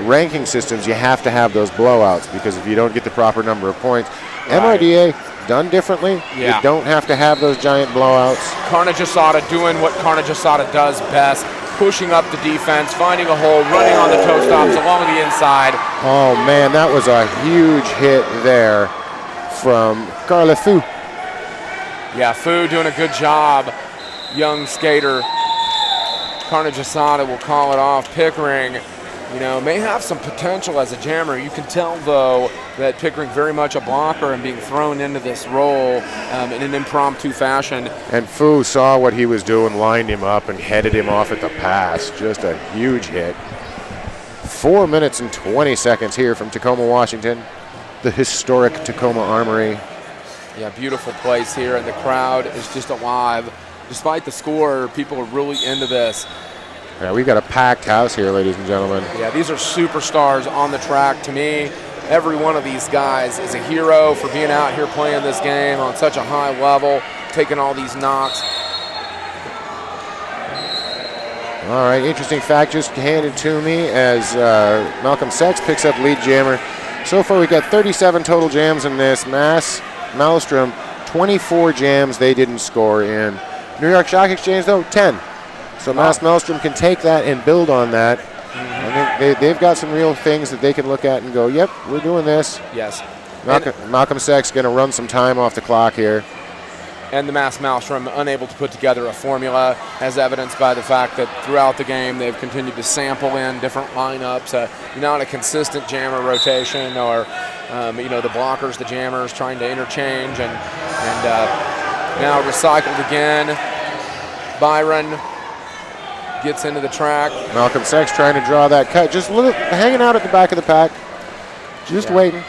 ranking systems, you have to have those blowouts because if you don't get the proper number of points, MRDA done differently. Yeah. You don't have to have those giant blowouts. Carnage Asada doing what Carnage Asada does best, pushing up the defense, finding a hole, running on the toe stops along the inside. Oh, man, that was a huge hit there from Carla Fu. Yeah, Fu doing a good job. Young skater. Carnage Asada will call it off. Pickering, you know, may have some potential as a jammer. You can tell, though, that Pickering very much a blocker and being thrown into this role in an impromptu fashion. And Fu saw what he was doing, lined him up, and headed him off at the pass. Just a huge hit. 4 minutes and 20 seconds here from Tacoma, Washington. The historic Tacoma Armory. Yeah, beautiful place here, and the crowd is just alive. Despite the score, people are really into this. Yeah, we've got a packed house here, ladies and gentlemen. Yeah, these are superstars on the track. To me, every one of these guys is a hero for being out here playing this game on such a high level, taking all these knocks. All right, interesting fact just handed to me as Malcolm Sex picks up lead jammer. So far, we've got 37 total jams in this. Maelstrom, 24 jams they didn't score in. New York Stock Exchange, though, 10. So Mass Maelstrom can take that and build on that. I think they've got some real things that they can look at and go, yep, we're doing this. Yes. Malcolm Sex going to run some time off the clock here. And the Mass Maelstrom unable to put together a formula, as evidenced by the fact that throughout the game they've continued to sample in different lineups, not a consistent jammer rotation, or the blockers, the jammers trying to interchange, and now recycled again. Byron gets into the track. Malcolm Sex trying to draw that cut, just hanging out at the back of the pack, just waiting.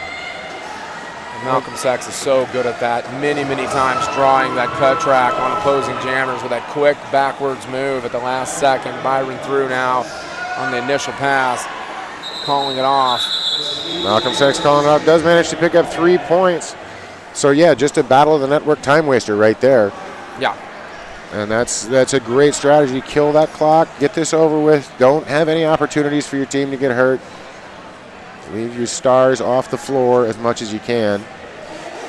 Malcolm Sex is so good at that, many times drawing that cut track on opposing jammers with that quick backwards move at the last second. Byron through now, on the initial pass, calling it off. Malcolm Sachs calling it off, does manage to pick up 3 points. So yeah, just a battle of the network time waster right there. Yeah. And that's a great strategy. Kill that clock, get this over with. Don't have any opportunities for your team to get hurt. Leave your stars off the floor as much as you can.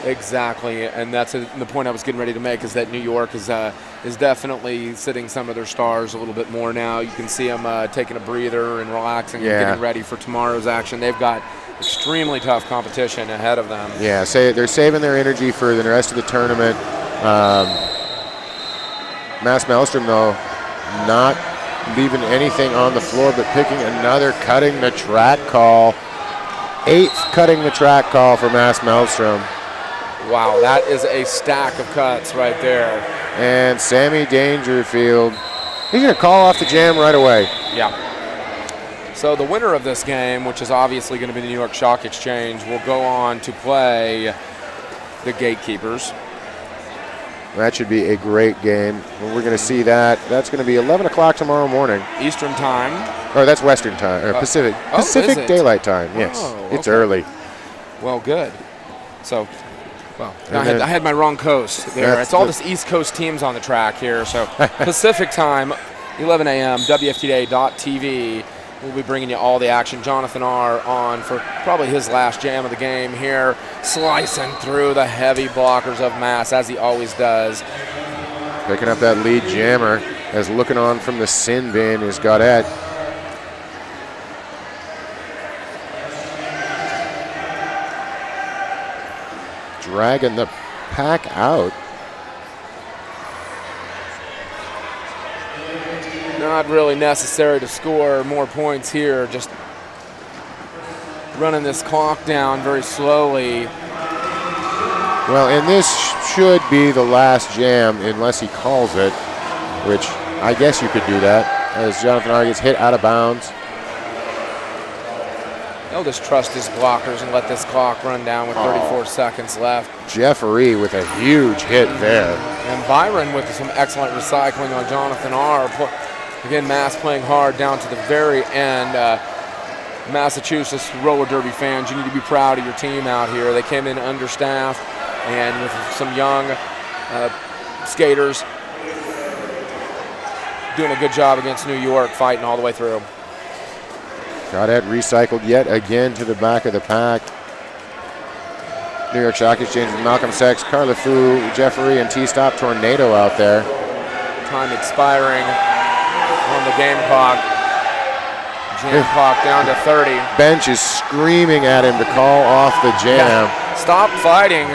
Exactly, and that's the point I was getting ready to make, is that New York is definitely sitting some of their stars a little bit more now. You can see them taking a breather and relaxing and getting ready for tomorrow's action. They've got extremely tough competition ahead of them. Yeah, they're saving their energy for the rest of the tournament. Mass Maelstrom, though, not leaving anything on the floor, but picking another cutting the track call. 8th cutting the track call for Mass Maelstrom. Wow, that is a stack of cuts right there. And Sammy Dangerfield, he's going to call off the jam right away. Yeah. So the winner of this game, which is obviously going to be the New York Stock Exchange, will go on to play the Gatekeepers. That should be a great game. We're going to see that. That's going to be 11 o'clock tomorrow morning. Eastern time. Or that's Western time, or Pacific Daylight Time, yes. Oh, it's okay. early. Well, good. So, well, I had my wrong coast there. It's all this East Coast teams on the track here. So Pacific time, 11 a.m., WFTDA.tv. We'll be bringing you all the action. Jonathan R. on for probably his last jam of the game here, slicing through the heavy blockers of Mass, as he always does. Picking up that lead jammer, as looking on from the sin bin is Gaudette. Dragging the pack out. Not really necessary to score more points here, just running this clock down very slowly. Well, and this should be the last jam unless he calls it, which I guess you could do that, as Jonathan R. gets hit out of bounds. He'll just trust his blockers and let this clock run down with 34 seconds left. Jeffery with a huge hit there. And Byron with some excellent recycling on Jonathan R. Again, Mass playing hard down to the very end. Massachusetts roller derby fans, you need to be proud of your team out here. They came in understaffed and with some young skaters doing a good job against New York, fighting all the way through. Gaudette recycled yet again to the back of the pack. New York Stock Exchange with Malcolm Sachs, Carla Fu, Jeffery, and T-Stop Tornado out there. Time expiring on the game clock. Jam clock down to 30. Bench is screaming at him to call off the jam. Yeah. Stop fighting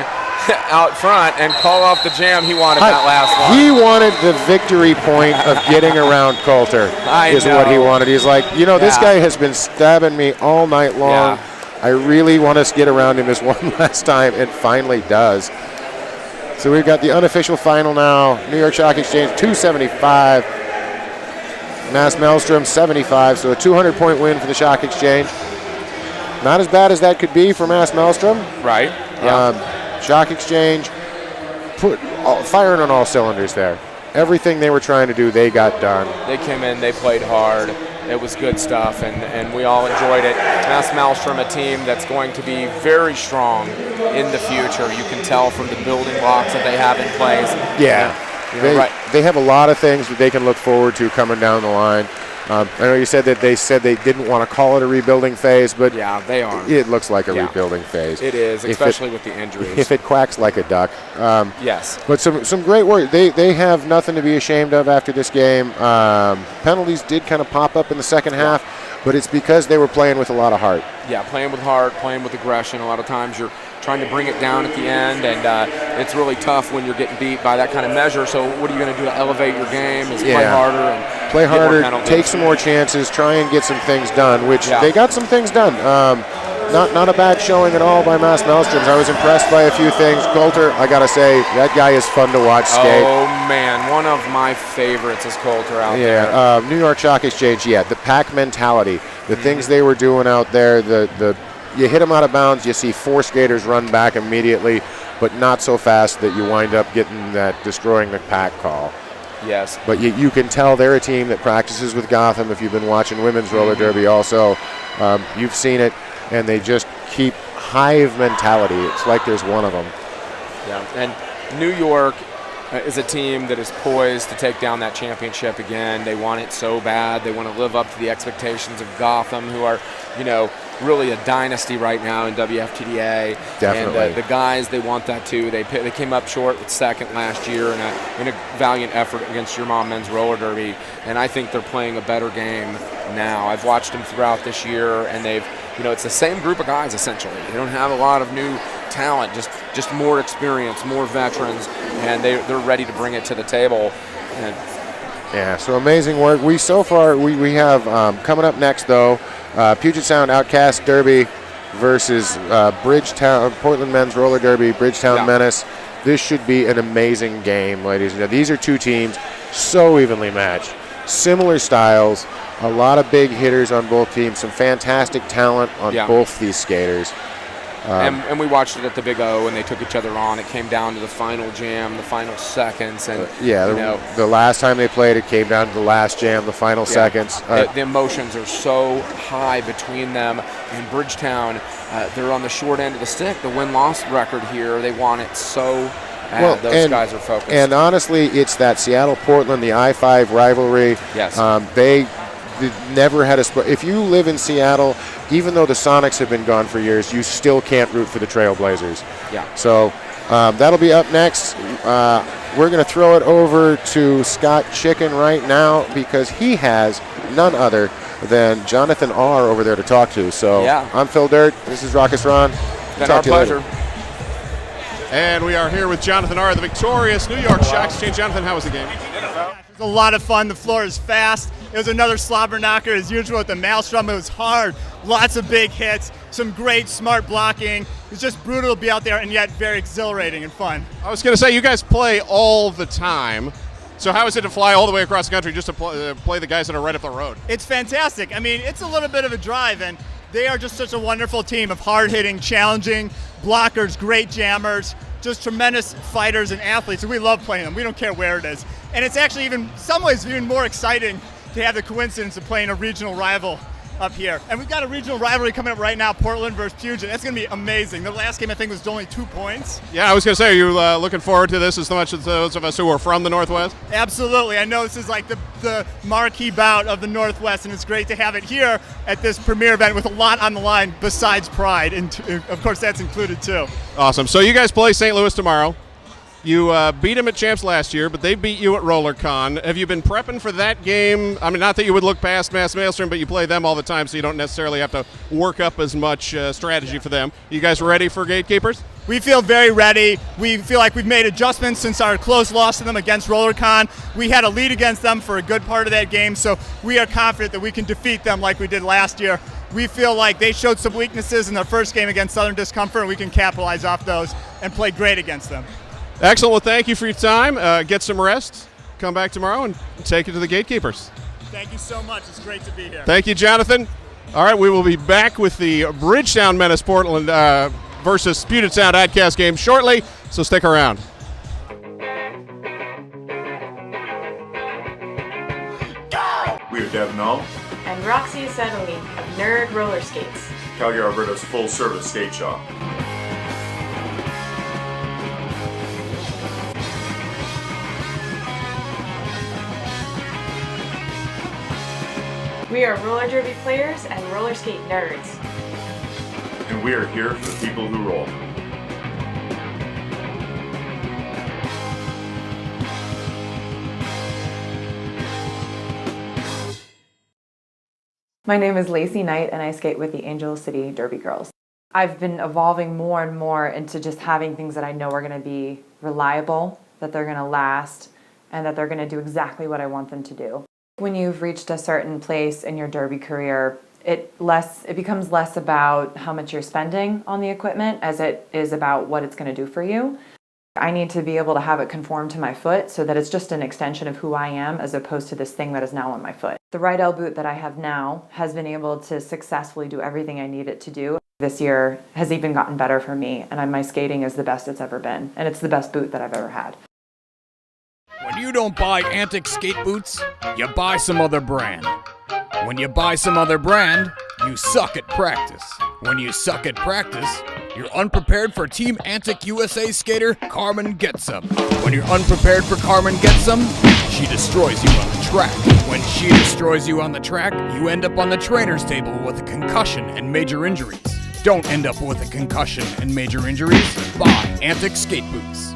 out front and call off the jam. He wanted that last one. He wanted the victory point of getting around Coulter is what he wanted. He's like, this guy has been stabbing me all night long. Yeah. I really want us to get around him this one last time. It finally does. So we've got the unofficial final now. New York Stock Exchange 275. Mass Maelstrom 75. So a 200-point win for the Stock Exchange. Not as bad as that could be for Mass Maelstrom. Right. Yeah. Stock Exchange firing on all cylinders there. Everything they were trying to do, they got done. They came in, they played hard. It was good stuff, and we all enjoyed it. Mass Maelstrom, a team that's going to be very strong in the future. You can tell from the building blocks that they have in place. Yeah. They have a lot of things that they can look forward to coming down the line. I know you said that they didn't want to call it a rebuilding phase, but yeah, they are. It looks like a rebuilding phase. It is, especially with the injuries. If it quacks like a duck. Yes. But some great work. They have nothing to be ashamed of after this game. Penalties did kind of pop up in the second half, but it's because they were playing with a lot of heart. Yeah, playing with heart, playing with aggression. A lot of times you're trying to bring it down at the end, and it's really tough when you're getting beat by that kind of measure. So what are you going to do to elevate your game? Is play harder and play harder, get more penalties. Take some more chances, try and get some things done, which they got some things done. Not a bad showing at all by Mass Maelstroms. I was impressed by a few things. Coulter, I got to say, that guy is fun to watch skate. Oh, man, one of my favorites is Coulter out there. Yeah, New York Stock Exchange, the pack mentality, the things they were doing out there, you hit them out of bounds, you see 4 skaters run back immediately, but not so fast that you wind up getting that destroying the pack call. Yes. But you can tell they're a team that practices with Gotham. If you've been watching women's roller derby also, you've seen it, and they just keep hive mentality. It's like there's one of them. Yeah, and New York is a team that is poised to take down that championship again. They want it so bad. They want to live up to the expectations of Gotham, who are, really a dynasty right now in WFTDA. Definitely. And the guys, they want that too. They came up short with second last year in a valiant effort against your mom men's roller derby. And I think they're playing a better game now. I've watched them throughout this year, and they've, it's the same group of guys essentially. They don't have a lot of new talent, just more experience, more veterans, and they're ready to bring it to the table. And yeah, so amazing work. We have coming up next though, Puget Sound Outcast Derby versus Bridgetown Portland Men's Roller Derby, Bridgetown Menace. This should be an amazing game, ladies and gentlemen. These are two teams so evenly matched, similar styles, a lot of big hitters on both teams, some fantastic talent on both these skaters. And we watched it at the Big O, and they took each other on. It came down to the final jam, the final seconds, and the last time they played, it came down to the last jam, the final seconds. The emotions are so high between them. And Bridgetown, they're on the short end of the stick. The win-loss record here, they want it so bad. Those guys are focused. And honestly, it's that Seattle-Portland, the I-5 rivalry. Yes. They never had a split. If you live in Seattle, even though the Sonics have been gone for years, you still can't root for the Trailblazers. Yeah. So that'll be up next. We're going to throw it over to Scott Chicken right now because he has none other than Jonathan R. over there to talk to. So I'm Phil Dirt. This is Raucous Ron. Been our pleasure. And we are here with Jonathan R., the victorious New York Shock Exchange. Jonathan, how was the game? It was a lot of fun. The floor is fast. It was another slobber knocker as usual with the Maelstrom. It was hard. Lots of big hits. Some great smart blocking. It was just brutal to be out there and yet very exhilarating and fun. I was going to say, you guys play all the time. So how is it to fly all the way across the country just to play the guys that are right up the road? It's fantastic. I mean, it's a little bit of a drive, and they are just such a wonderful team of hard-hitting, challenging blockers, great jammers, just tremendous fighters and athletes, and we love playing them. We don't care where it is. And it's actually in some ways even more exciting to have the coincidence of playing a regional rival up here. And we've got a regional rivalry coming up right now, Portland versus Puget. That's going to be amazing. The last game, I think, was only 2 points. Yeah, I was going to say, are you looking forward to this as much as those of us who are from the Northwest? Absolutely. I know this is like the marquee bout of the Northwest, and it's great to have it here at this premier event with a lot on the line besides pride. And, of course, that's included, too. Awesome. So you guys play St. Louis tomorrow. You beat them at Champs last year, but they beat you at RollerCon. Have you been prepping for that game? I mean, not that you would look past Mass Maelstrom, but you play them all the time, so you don't necessarily have to work up as much strategy for them. You guys ready for Gatekeepers? We feel very ready. We feel like we've made adjustments since our close loss to them against RollerCon. We had a lead against them for a good part of that game, so we are confident that we can defeat them like we did last year. We feel like they showed some weaknesses in their first game against Southern Discomfort, and we can capitalize off those and play great against them. Excellent. Well, thank you for your time. Get some rest. Come back tomorrow and take it to the Gatekeepers. Thank you so much. It's great to be here. Thank you, Jonathan. All right, we will be back with the Bridgetown Menace Portland versus Puget Sound Outcast game shortly, so stick around. We are Deb Null, And Roxy Acetylene of Nerd Roller Skates. Calgary, Alberta's full-service skate shop. We are roller derby players and roller skate nerds. And we are here for the people who roll. My name is Lacey Knight and I skate with the Angel City Derby Girls. I've been evolving more and more into just having things that I know are going to be reliable, that they're going to last, and that they're going to do exactly what I want them to do. When you've reached a certain place in your derby career, it becomes less about how much you're spending on the equipment as it is about what it's going to do for you. I need to be able to have it conform to my foot so that it's just an extension of who I am as opposed to this thing that is now on my foot. The Rydell boot that I have now has been able to successfully do everything I need it to do. This year has even gotten better for me, and my skating is the best it's ever been, and it's the best boot that I've ever had. When you don't buy Antic skate boots, you buy some other brand. When you buy some other brand, you suck at practice. When you suck at practice, you're unprepared for Team Antic USA skater Carmen Getsum. When you're unprepared for Carmen Getsum, she destroys you on the track. When she destroys you on the track, you end up on the trainer's table with a concussion and major injuries. Don't end up with a concussion and major injuries. Buy Antic skate boots.